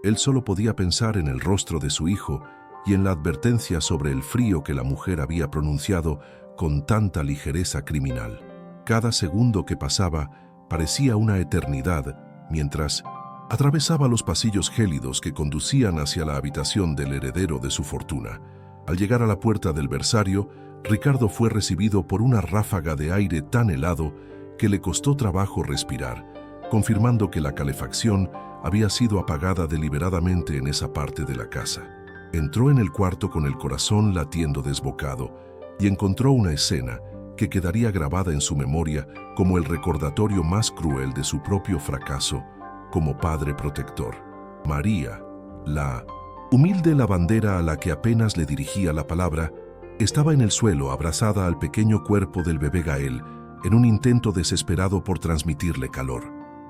Él solo podía pensar en el rostro de su hijo y en la advertencia sobre el frío que la mujer había pronunciado con tanta ligereza criminal. Cada segundo que pasaba parecía una eternidad mientras atravesaba los pasillos gélidos que conducían hacia la habitación del heredero de su fortuna. Al llegar a la puerta del versario, Ricardo fue recibido por una ráfaga de aire tan helado que le costó trabajo respirar, confirmando que la calefacción había sido apagada deliberadamente en esa parte de la casa. Entró en el cuarto con el corazón latiendo desbocado y encontró una escena que quedaría grabada en su memoria como el recordatorio más cruel de su propio fracaso como padre protector. María, la humilde lavandera a la que apenas le dirigía la palabra, estaba en el suelo abrazada al pequeño cuerpo del bebé Gael en un intento desesperado por transmitirle calor.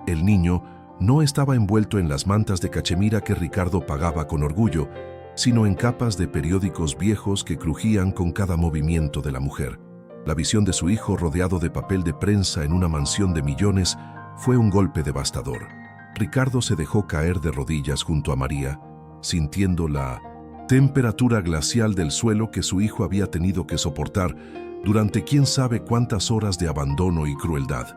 El niño no estaba envuelto en las mantas de cachemira que Ricardo pagaba con orgullo, sino en capas de periódicos viejos que crujían con cada movimiento de la mujer. La visión de su hijo rodeado de papel de prensa en una mansión de millones fue un golpe devastador. Ricardo se dejó caer de rodillas junto a María, sintiendo la temperatura glacial del suelo que su hijo había tenido que soportar durante quién sabe cuántas horas de abandono y crueldad.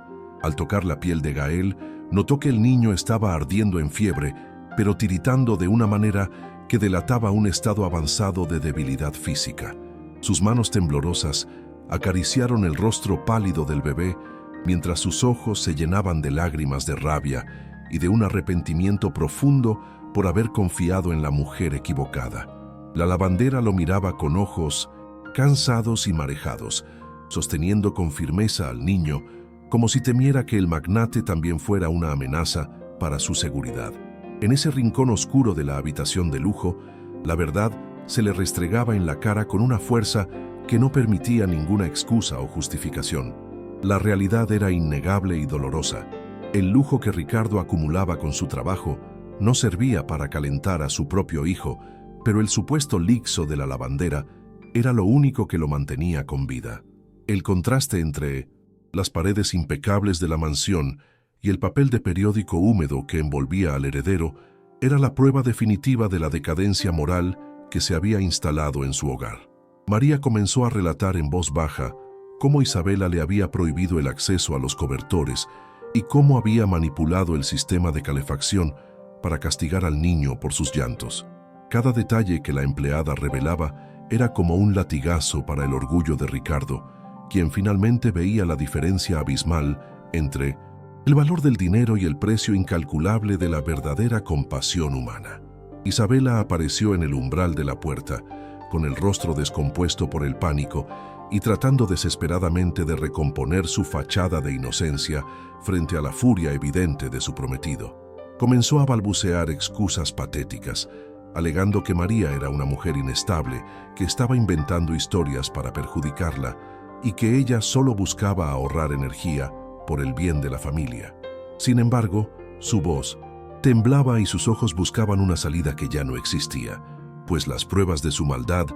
Al tocar la piel de Gael, notó que el niño estaba ardiendo en fiebre, pero tiritando de una manera que delataba un estado avanzado de debilidad física. Sus manos temblorosas acariciaron el rostro pálido del bebé, mientras sus ojos se llenaban de lágrimas de rabia y de un arrepentimiento profundo por haber confiado en la mujer equivocada. La lavandera lo miraba con ojos cansados y marejados, sosteniendo con firmeza al niño, como si temiera que el magnate también fuera una amenaza para su seguridad. En ese rincón oscuro de la habitación de lujo, la verdad se le restregaba en la cara con una fuerza que no permitía ninguna excusa o justificación. La realidad era innegable y dolorosa. El lujo que Ricardo acumulaba con su trabajo no servía para calentar a su propio hijo, pero el supuesto lixo de la lavandera era lo único que lo mantenía con vida. El contraste entre las paredes impecables de la mansión y el papel de periódico húmedo que envolvía al heredero era la prueba definitiva de la decadencia moral que se había instalado en su hogar. María comenzó a relatar en voz baja cómo Isabela le había prohibido el acceso a los cobertores y cómo había manipulado el sistema de calefacción para castigar al niño por sus llantos. Cada detalle que la empleada revelaba era como un latigazo para el orgullo de Ricardo, quien finalmente veía la diferencia abismal entre el valor del dinero y el precio incalculable de la verdadera compasión humana. Isabela apareció en el umbral de la puerta, con el rostro descompuesto por el pánico y tratando desesperadamente de recomponer su fachada de inocencia frente a la furia evidente de su prometido. Comenzó a balbucear excusas patéticas, alegando que María era una mujer inestable que estaba inventando historias para perjudicarla y que ella solo buscaba ahorrar energía por el bien de la familia. Sin embargo, su voz temblaba y sus ojos buscaban una salida que ya no existía, pues las pruebas de su maldad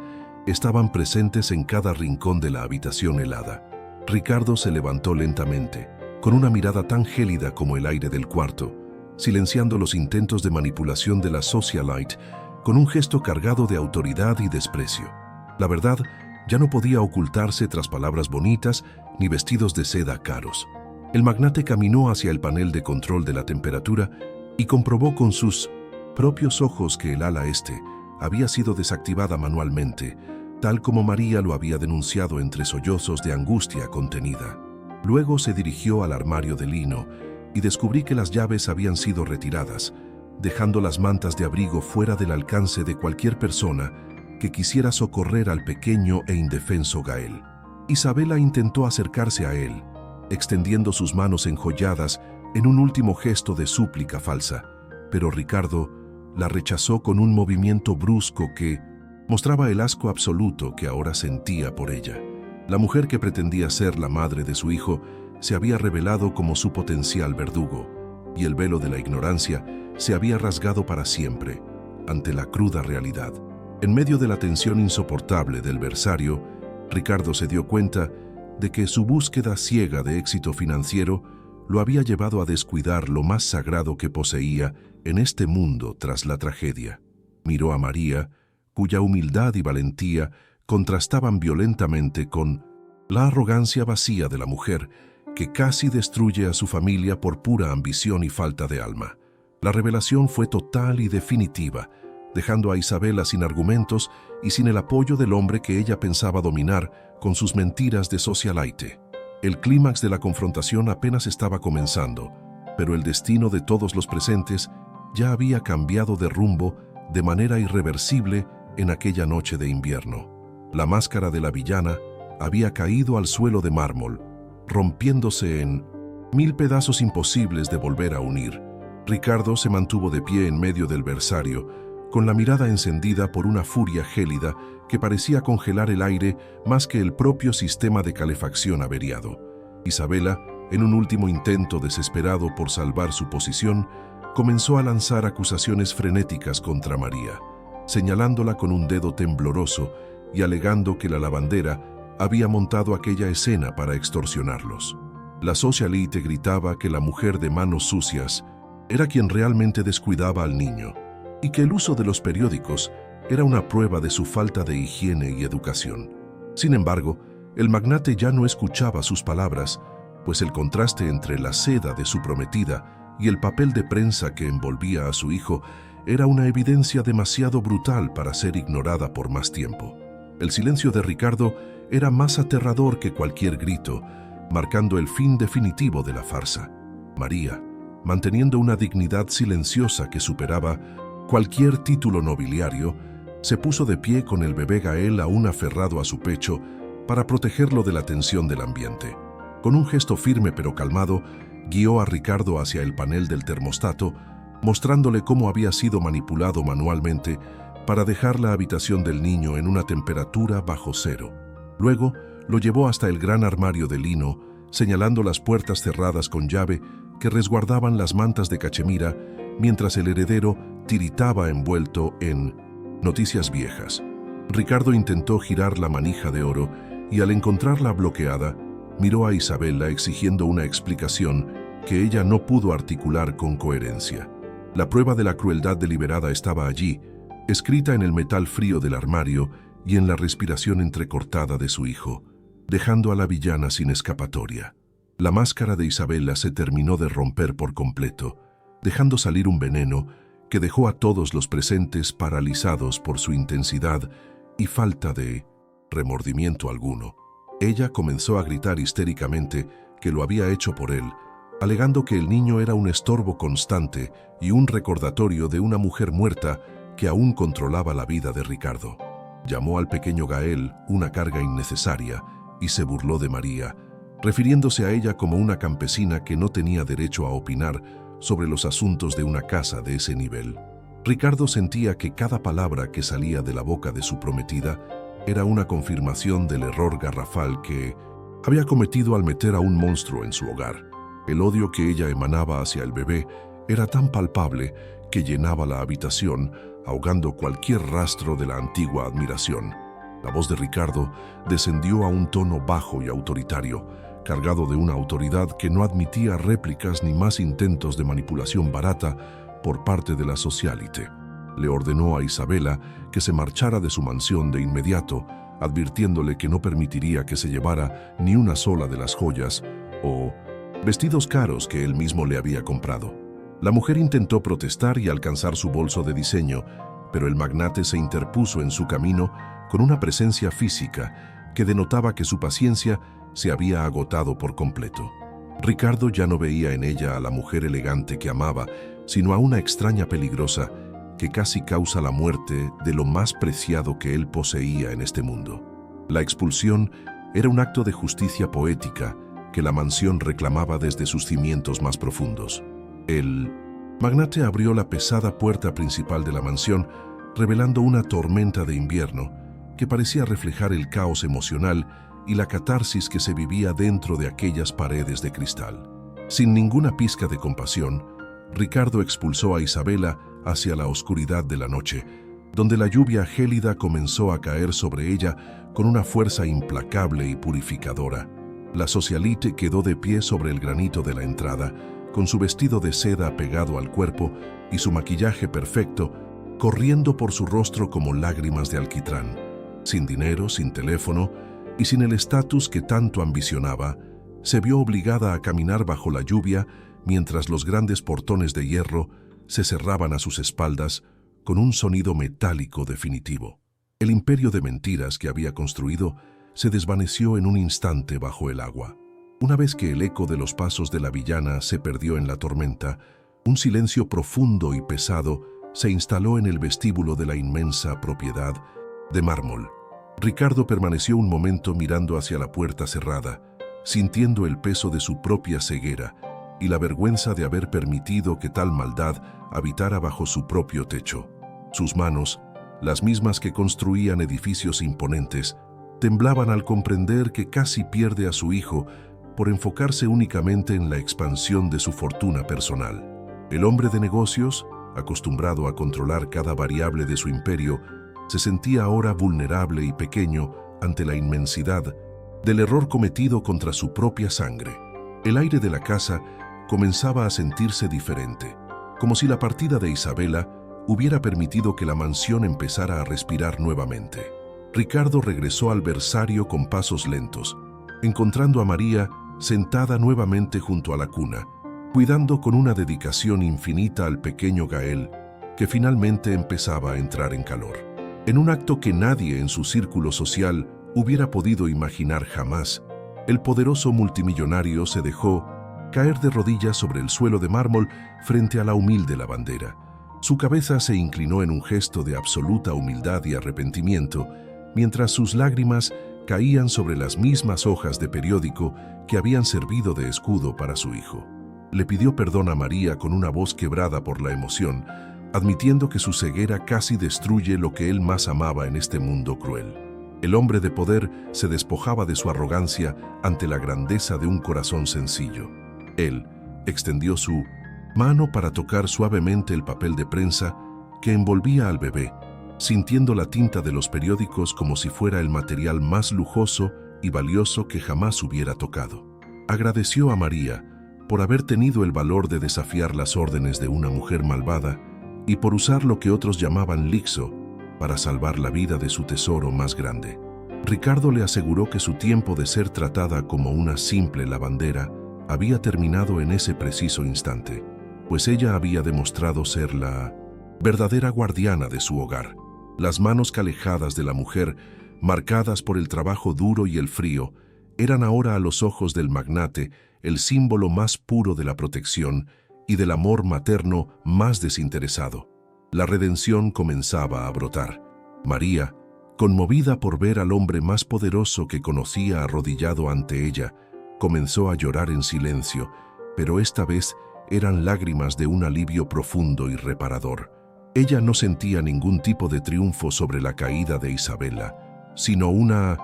estaban presentes en cada rincón de la habitación helada. Ricardo se levantó lentamente, con una mirada tan gélida como el aire del cuarto, silenciando los intentos de manipulación de la socialite con un gesto cargado de autoridad y desprecio. La verdad ya no podía ocultarse tras palabras bonitas ni vestidos de seda caros. El magnate caminó hacia el panel de control de la temperatura y comprobó con sus propios ojos que el ala este había sido desactivada manualmente, tal como María lo había denunciado entre sollozos de angustia contenida. Luego se dirigió al armario de lino y descubrí que las llaves habían sido retiradas, dejando las mantas de abrigo fuera del alcance de cualquier persona que quisiera socorrer al pequeño e indefenso Gael. Isabela intentó acercarse a él, extendiendo sus manos enjolladas en un último gesto de súplica falsa, pero Ricardo la rechazó con un movimiento brusco que mostraba el asco absoluto que ahora sentía por ella. La mujer que pretendía ser la madre de su hijo se había revelado como su potencial verdugo, y el velo de la ignorancia se había rasgado para siempre ante la cruda realidad. En medio de la tensión insoportable del versario, Ricardo se dio cuenta de que su búsqueda ciega de éxito financiero lo había llevado a descuidar lo más sagrado que poseía en este mundo tras la tragedia. Miró a María, cuya humildad y valentía contrastaban violentamente con la arrogancia vacía de la mujer que casi destruye a su familia por pura ambición y falta de alma. La revelación fue total y definitiva, dejando a Isabela sin argumentos y sin el apoyo del hombre que ella pensaba dominar con sus mentiras de socialite. El clímax de la confrontación apenas estaba comenzando, pero el destino de todos los presentes ya había cambiado de rumbo de manera irreversible en aquella noche de invierno. La máscara de la villana había caído al suelo de mármol, rompiéndose en 1000 pedazos imposibles de volver a unir. Ricardo se mantuvo de pie en medio del versario, con la mirada encendida por una furia gélida que parecía congelar el aire más que el propio sistema de calefacción averiado. Isabela, en un último intento desesperado por salvar su posición, comenzó a lanzar acusaciones frenéticas contra María, señalándola con un dedo tembloroso y alegando que la lavandera había montado aquella escena para extorsionarlos. La socialite gritaba que la mujer de manos sucias era quien realmente descuidaba al niño y que el uso de los periódicos era una prueba de su falta de higiene y educación. Sin embargo, el magnate ya no escuchaba sus palabras, pues el contraste entre la seda de su prometida y el papel de prensa que envolvía a su hijo era una evidencia demasiado brutal para ser ignorada por más tiempo. El silencio de Ricardo era más aterrador que cualquier grito, marcando el fin definitivo de la farsa. María, manteniendo una dignidad silenciosa que superaba cualquier título nobiliario, se puso de pie con el bebé Gael aún aferrado a su pecho para protegerlo de la tensión del ambiente. Con un gesto firme pero calmado, guió a Ricardo hacia el panel del termostato, mostrándole cómo había sido manipulado manualmente para dejar la habitación del niño en una temperatura bajo cero. Luego, lo llevó hasta el gran armario de lino, señalando las puertas cerradas con llave que resguardaban las mantas de cachemira, mientras el heredero tiritaba envuelto en noticias viejas. Ricardo intentó girar la manija de oro y al encontrarla bloqueada, miró a Isabela exigiendo una explicación que ella no pudo articular con coherencia. La prueba de la crueldad deliberada estaba allí, escrita en el metal frío del armario y en la respiración entrecortada de su hijo, dejando a la villana sin escapatoria. La máscara de Isabela se terminó de romper por completo, dejando salir un veneno que dejó a todos los presentes paralizados por su intensidad y falta de remordimiento alguno. Ella comenzó a gritar histéricamente que lo había hecho por él, alegando que el niño era un estorbo constante y un recordatorio de una mujer muerta que aún controlaba la vida de Ricardo. Llamó al pequeño Gael una carga innecesaria y se burló de María, refiriéndose a ella como una campesina que no tenía derecho a opinar sobre los asuntos de una casa de ese nivel. Ricardo sentía que cada palabra que salía de la boca de su prometida era una confirmación del error garrafal que había cometido al meter a un monstruo en su hogar. El odio que ella emanaba hacia el bebé era tan palpable que llenaba la habitación, ahogando cualquier rastro de la antigua admiración. La voz de Ricardo descendió a un tono bajo y autoritario, cargado de una autoridad que no admitía réplicas ni más intentos de manipulación barata por parte de la socialite. Le ordenó a Isabela que se marchara de su mansión de inmediato, advirtiéndole que no permitiría que se llevara ni una sola de las joyas o vestidos caros que él mismo le había comprado. La mujer intentó protestar y alcanzar su bolso de diseño, pero el magnate se interpuso en su camino con una presencia física que denotaba que su paciencia se había agotado por completo. Ricardo ya no veía en ella a la mujer elegante que amaba, sino a una extraña peligrosa que casi causa la muerte de lo más preciado que él poseía en este mundo. La expulsión era un acto de justicia poética que la mansión reclamaba desde sus cimientos más profundos. El magnate abrió la pesada puerta principal de la mansión, revelando una tormenta de invierno que parecía reflejar el caos emocional y la catarsis que se vivía dentro de aquellas paredes de cristal. Sin ninguna pizca de compasión, Ricardo expulsó a Isabela hacia la oscuridad de la noche, donde la lluvia gélida comenzó a caer sobre ella con una fuerza implacable y purificadora. La socialite quedó de pie sobre el granito de la entrada, con su vestido de seda pegado al cuerpo y su maquillaje perfecto, corriendo por su rostro como lágrimas de alquitrán. Sin dinero, sin teléfono y sin el estatus que tanto ambicionaba, se vio obligada a caminar bajo la lluvia mientras los grandes portones de hierro se cerraban a sus espaldas con un sonido metálico definitivo. El imperio de mentiras que había construido se desvaneció en un instante bajo el agua. Una vez que el eco de los pasos de la villana se perdió en la tormenta, un silencio profundo y pesado se instaló en el vestíbulo de la inmensa propiedad de mármol. Ricardo permaneció un momento mirando hacia la puerta cerrada, sintiendo el peso de su propia ceguera y la vergüenza de haber permitido que tal maldad habitara bajo su propio techo. Sus manos, las mismas que construían edificios imponentes, temblaban al comprender que casi pierde a su hijo por enfocarse únicamente en la expansión de su fortuna personal. El hombre de negocios, acostumbrado a controlar cada variable de su imperio, se sentía ahora vulnerable y pequeño ante la inmensidad del error cometido contra su propia sangre. El aire de la casa comenzaba a sentirse diferente, como si la partida de Isabela hubiera permitido que la mansión empezara a respirar nuevamente. Ricardo regresó al versario con pasos lentos, encontrando a María sentada nuevamente junto a la cuna, cuidando con una dedicación infinita al pequeño Gael, que finalmente empezaba a entrar en calor. En un acto que nadie en su círculo social hubiera podido imaginar jamás, el poderoso multimillonario se dejó caer de rodillas sobre el suelo de mármol frente a la humilde lavandera. Su cabeza se inclinó en un gesto de absoluta humildad y arrepentimiento, mientras sus lágrimas caían sobre las mismas hojas de periódico que habían servido de escudo para su hijo. Le pidió perdón a María con una voz quebrada por la emoción, admitiendo que su ceguera casi destruye lo que él más amaba en este mundo cruel. El hombre de poder se despojaba de su arrogancia ante la grandeza de un corazón sencillo. Él extendió su mano para tocar suavemente el papel de prensa que envolvía al bebé, sintiendo la tinta de los periódicos como si fuera el material más lujoso y valioso que jamás hubiera tocado. Agradeció a María por haber tenido el valor de desafiar las órdenes de una mujer malvada y por usar lo que otros llamaban lixo para salvar la vida de su tesoro más grande. Ricardo le aseguró que su tiempo de ser tratada como una simple lavandera había terminado en ese preciso instante, pues ella había demostrado ser la verdadera guardiana de su hogar. Las manos calejadas de la mujer, marcadas por el trabajo duro y el frío, eran ahora a los ojos del magnate el símbolo más puro de la protección y del amor materno más desinteresado. La redención comenzaba a brotar. María, conmovida por ver al hombre más poderoso que conocía arrodillado ante ella, comenzó a llorar en silencio, pero esta vez eran lágrimas de un alivio profundo y reparador. Ella no sentía ningún tipo de triunfo sobre la caída de Isabela, sino una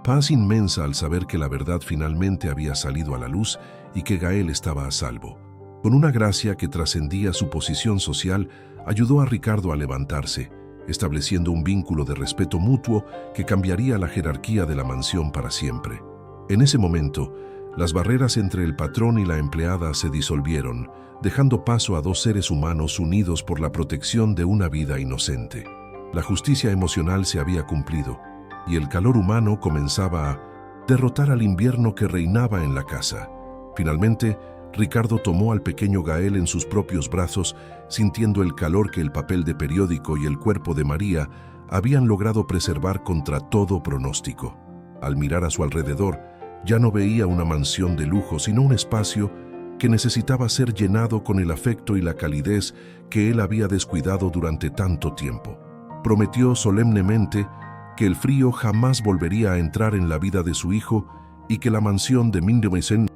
paz inmensa al saber que la verdad finalmente había salido a la luz y que Gael estaba a salvo. Con una gracia que trascendía su posición social, ayudó a Ricardo a levantarse, estableciendo un vínculo de respeto mutuo que cambiaría la jerarquía de la mansión para siempre. En ese momento, las barreras entre el patrón y la empleada se disolvieron, dejando paso a dos seres humanos unidos por la protección de una vida inocente. La justicia emocional se había cumplido, y el calor humano comenzaba a derrotar al invierno que reinaba en la casa. Finalmente, Ricardo tomó al pequeño Gael en sus propios brazos, sintiendo el calor que el papel de periódico y el cuerpo de María habían logrado preservar contra todo pronóstico. Al mirar a su alrededor, ya no veía una mansión de lujo, sino un espacio que necesitaba ser llenado con el afecto y la calidez que él había descuidado durante tanto tiempo. Prometió solemnemente que el frío jamás volvería a entrar en la vida de su hijo y que la mansión de Mindemeisen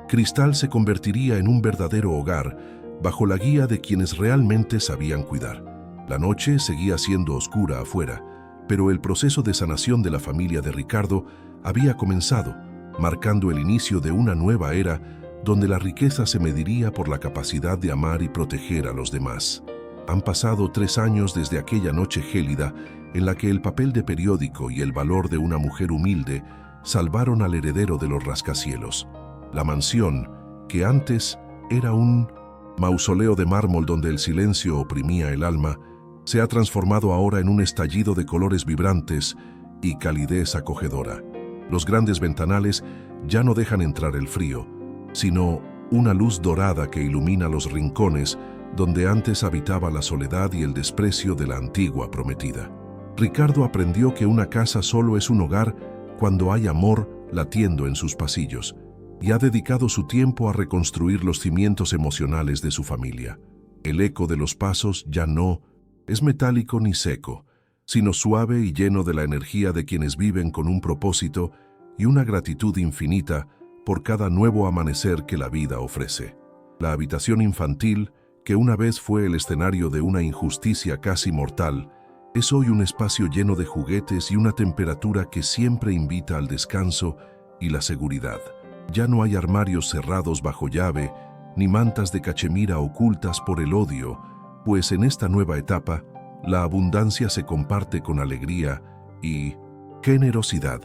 Cristal se convertiría en un verdadero hogar bajo la guía de quienes realmente sabían cuidar. La noche seguía siendo oscura afuera, pero el proceso de sanación de la familia de Ricardo había comenzado, marcando el inicio de una nueva era donde la riqueza se mediría por la capacidad de amar y proteger a los demás. Han pasado 3 años desde aquella noche gélida en la que el papel de periódico y el valor de una mujer humilde salvaron al heredero de los rascacielos. La mansión, que antes era un mausoleo de mármol donde el silencio oprimía el alma, se ha transformado ahora en un estallido de colores vibrantes y calidez acogedora. Los grandes ventanales ya no dejan entrar el frío, sino una luz dorada que ilumina los rincones donde antes habitaba la soledad y el desprecio de la antigua prometida. Ricardo aprendió que una casa solo es un hogar cuando hay amor latiendo en sus pasillos, y ha dedicado su tiempo a reconstruir los cimientos emocionales de su familia. El eco de los pasos ya no es metálico ni seco, sino suave y lleno de la energía de quienes viven con un propósito y una gratitud infinita por cada nuevo amanecer que la vida ofrece. La habitación infantil, que una vez fue el escenario de una injusticia casi mortal, es hoy un espacio lleno de juguetes y una temperatura que siempre invita al descanso y la seguridad. Ya no hay armarios cerrados bajo llave, ni mantas de cachemira ocultas por el odio, pues en esta nueva etapa, la abundancia se comparte con alegría y generosidad.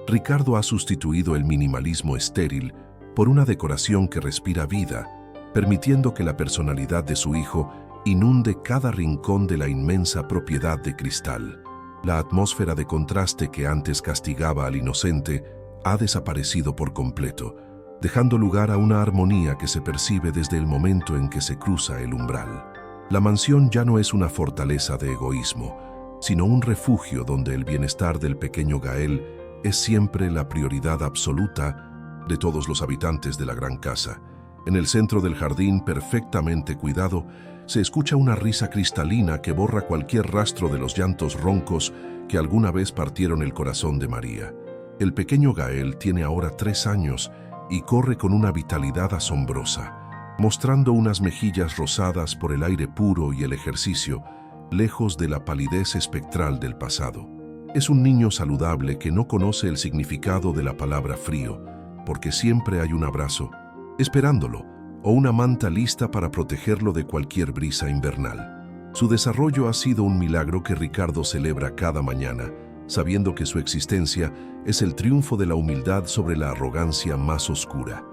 Ricardo ha sustituido el minimalismo estéril por una decoración que respira vida, permitiendo que la personalidad de su hijo inunde cada rincón de la inmensa propiedad de cristal. La atmósfera de contraste que antes castigaba al inocente ha desaparecido por completo, dejando lugar a una armonía que se percibe desde el momento en que se cruza el umbral. La mansión ya no es una fortaleza de egoísmo, sino un refugio donde el bienestar del pequeño Gael es siempre la prioridad absoluta de todos los habitantes de la gran casa. En el centro del jardín, perfectamente cuidado, se escucha una risa cristalina que borra cualquier rastro de los llantos roncos que alguna vez partieron el corazón de María. El pequeño Gael tiene ahora 3 años y corre con una vitalidad asombrosa, mostrando unas mejillas rosadas por el aire puro y el ejercicio, lejos de la palidez espectral del pasado. Es un niño saludable que no conoce el significado de la palabra frío, porque siempre hay un abrazo esperándolo o una manta lista para protegerlo de cualquier brisa invernal. Su desarrollo ha sido un milagro que Ricardo celebra cada mañana, sabiendo que su existencia es el triunfo de la humildad sobre la arrogancia más oscura.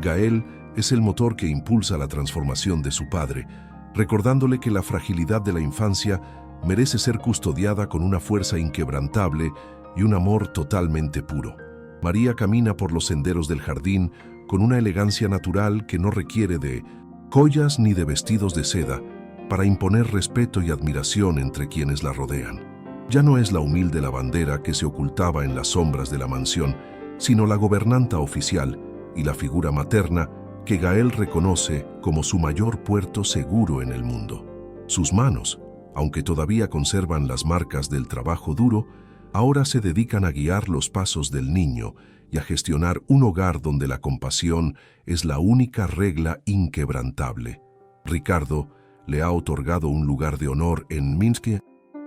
Gael es el motor que impulsa la transformación de su padre, recordándole que la fragilidad de la infancia merece ser custodiada con una fuerza inquebrantable y un amor totalmente puro. María camina por los senderos del jardín con una elegancia natural que no requiere de joyas ni de vestidos de seda para imponer respeto y admiración entre quienes la rodean. Ya no es la humilde lavandera que se ocultaba en las sombras de la mansión, sino la gobernanta oficial y la figura materna que Gael reconoce como su mayor puerto seguro en el mundo. Sus manos, aunque todavía conservan las marcas del trabajo duro, ahora se dedican a guiar los pasos del niño y a gestionar un hogar donde la compasión es la única regla inquebrantable. Ricardo le ha otorgado un lugar de honor en Minsk,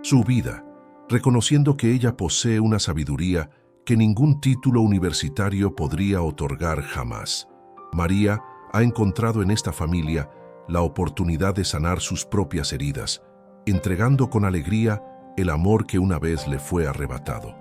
su vida, reconociendo que ella posee una sabiduría que ningún título universitario podría otorgar jamás. María ha encontrado en esta familia la oportunidad de sanar sus propias heridas, entregando con alegría el amor que una vez le fue arrebatado.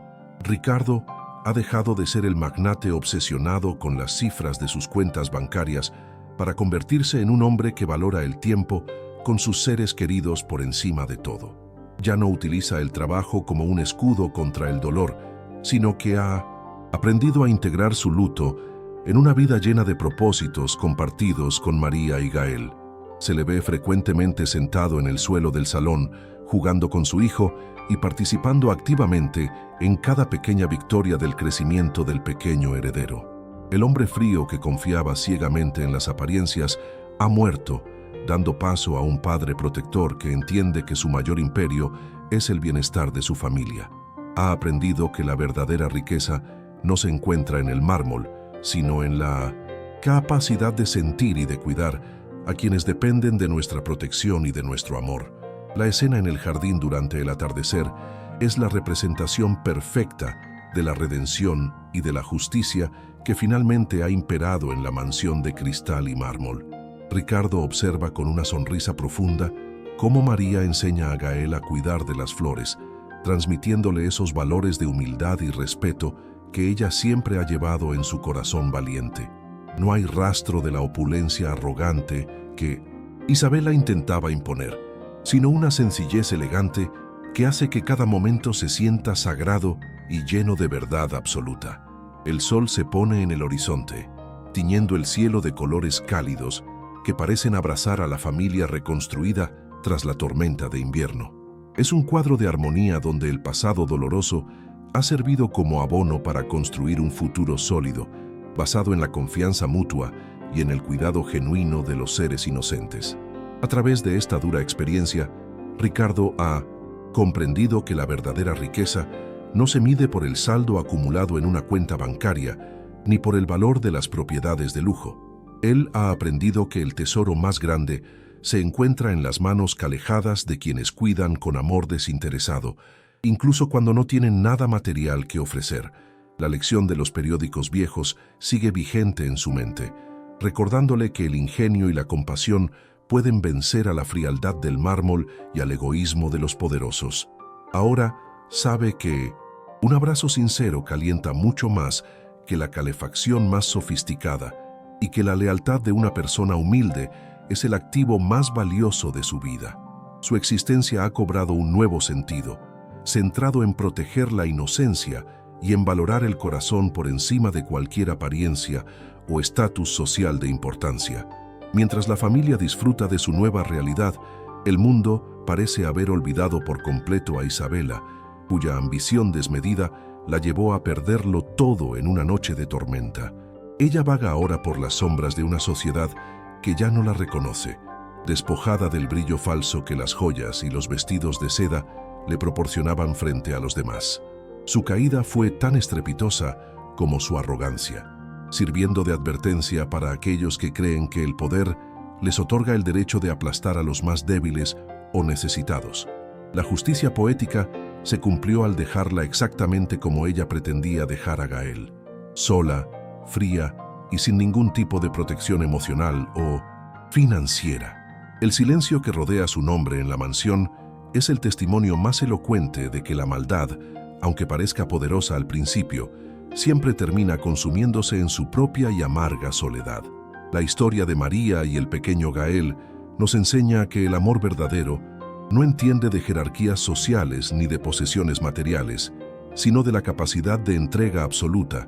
Ricardo ha dejado de ser el magnate obsesionado con las cifras de sus cuentas bancarias para convertirse en un hombre que valora el tiempo con sus seres queridos por encima de todo. Ya no utiliza el trabajo como un escudo contra el dolor, sino que ha aprendido a integrar su luto en una vida llena de propósitos compartidos con María y Gael. Se le ve frecuentemente sentado en el suelo del salón, jugando con su hijo y participando activamente en cada pequeña victoria del crecimiento del pequeño heredero. El hombre frío que confiaba ciegamente en las apariencias ha muerto, dando paso a un padre protector que entiende que su mayor imperio es el bienestar de su familia. Ha aprendido que la verdadera riqueza no se encuentra en el mármol, sino en la capacidad de sentir y de cuidar a quienes dependen de nuestra protección y de nuestro amor. La escena en el jardín durante el atardecer es la representación perfecta de la redención y de la justicia que finalmente ha imperado en la mansión de cristal y mármol. Ricardo observa con una sonrisa profunda cómo María enseña a Gael a cuidar de las flores, transmitiéndole esos valores de humildad y respeto que ella siempre ha llevado en su corazón valiente. No hay rastro de la opulencia arrogante que Isabela intentaba imponer, sino una sencillez elegante que hace que cada momento se sienta sagrado y lleno de verdad absoluta. El sol se pone en el horizonte, tiñendo el cielo de colores cálidos que parecen abrazar a la familia reconstruida tras la tormenta de invierno. Es un cuadro de armonía donde el pasado doloroso ha servido como abono para construir un futuro sólido, basado en la confianza mutua y en el cuidado genuino de los seres inocentes. A través de esta dura experiencia, Ricardo ha comprendido que la verdadera riqueza no se mide por el saldo acumulado en una cuenta bancaria, ni por el valor de las propiedades de lujo. Él ha aprendido que el tesoro más grande se encuentra en las manos calejadas de quienes cuidan con amor desinteresado, incluso cuando no tienen nada material que ofrecer. La lección de los periódicos viejos sigue vigente en su mente, recordándole que el ingenio y la compasión pueden vencer a la frialdad del mármol y al egoísmo de los poderosos. Ahora sabe que un abrazo sincero calienta mucho más que la calefacción más sofisticada y que la lealtad de una persona humilde es el activo más valioso de su vida. Su existencia ha cobrado un nuevo sentido, centrado en proteger la inocencia y en valorar el corazón por encima de cualquier apariencia o estatus social de importancia. Mientras la familia disfruta de su nueva realidad, el mundo parece haber olvidado por completo a Isabela, cuya ambición desmedida la llevó a perderlo todo en una noche de tormenta. Ella vaga ahora por las sombras de una sociedad que ya no la reconoce, despojada del brillo falso que las joyas y los vestidos de seda le proporcionaban frente a los demás. Su caída fue tan estrepitosa como su arrogancia, sirviendo de advertencia para aquellos que creen que el poder les otorga el derecho de aplastar a los más débiles o necesitados. La justicia poética se cumplió al dejarla exactamente como ella pretendía dejar a Gael, sola, fría y sin ningún tipo de protección emocional o financiera. El silencio que rodea su nombre en la mansión es el testimonio más elocuente de que la maldad, aunque parezca poderosa al principio, siempre termina consumiéndose en su propia y amarga soledad. La historia de María y el pequeño Gael nos enseña que el amor verdadero no entiende de jerarquías sociales ni de posesiones materiales, sino de la capacidad de entrega absoluta,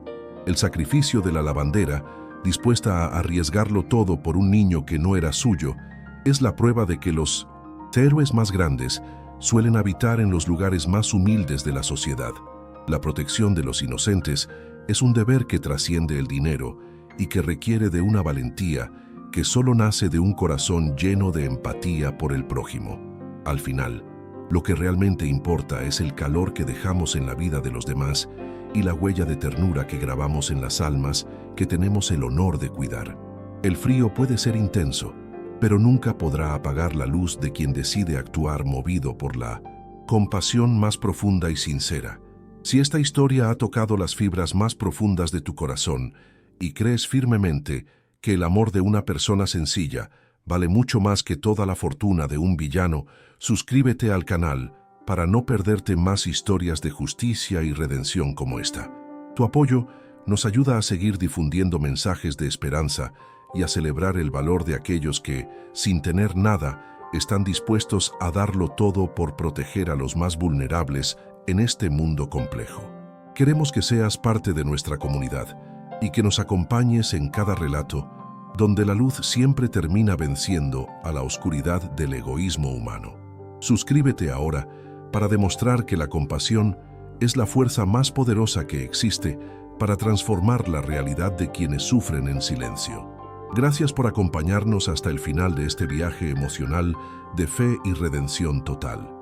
el sacrificio de la lavandera, dispuesta a arriesgarlo todo por un niño que no era suyo, es la prueba de que los héroes más grandes suelen habitar en los lugares más humildes de la sociedad. La protección de los inocentes es un deber que trasciende el dinero y que requiere de una valentía que solo nace de un corazón lleno de empatía por el prójimo. Al final, lo que realmente importa es el calor que dejamos en la vida de los demás y la huella de ternura que grabamos en las almas que tenemos el honor de cuidar. El frío puede ser intenso, pero nunca podrá apagar la luz de quien decide actuar movido por la compasión más profunda y sincera. Si esta historia ha tocado las fibras más profundas de tu corazón y crees firmemente que el amor de una persona sencilla vale mucho más que toda la fortuna de un villano, suscríbete al canal para no perderte más historias de justicia y redención como esta. Tu apoyo nos ayuda a seguir difundiendo mensajes de esperanza y a celebrar el valor de aquellos que, sin tener nada, están dispuestos a darlo todo por proteger a los más vulnerables en este mundo complejo. Queremos que seas parte de nuestra comunidad y que nos acompañes en cada relato donde la luz siempre termina venciendo a la oscuridad del egoísmo humano. Suscríbete ahora para demostrar que la compasión es la fuerza más poderosa que existe para transformar la realidad de quienes sufren en silencio. Gracias por acompañarnos hasta el final de este viaje emocional de fe y redención total.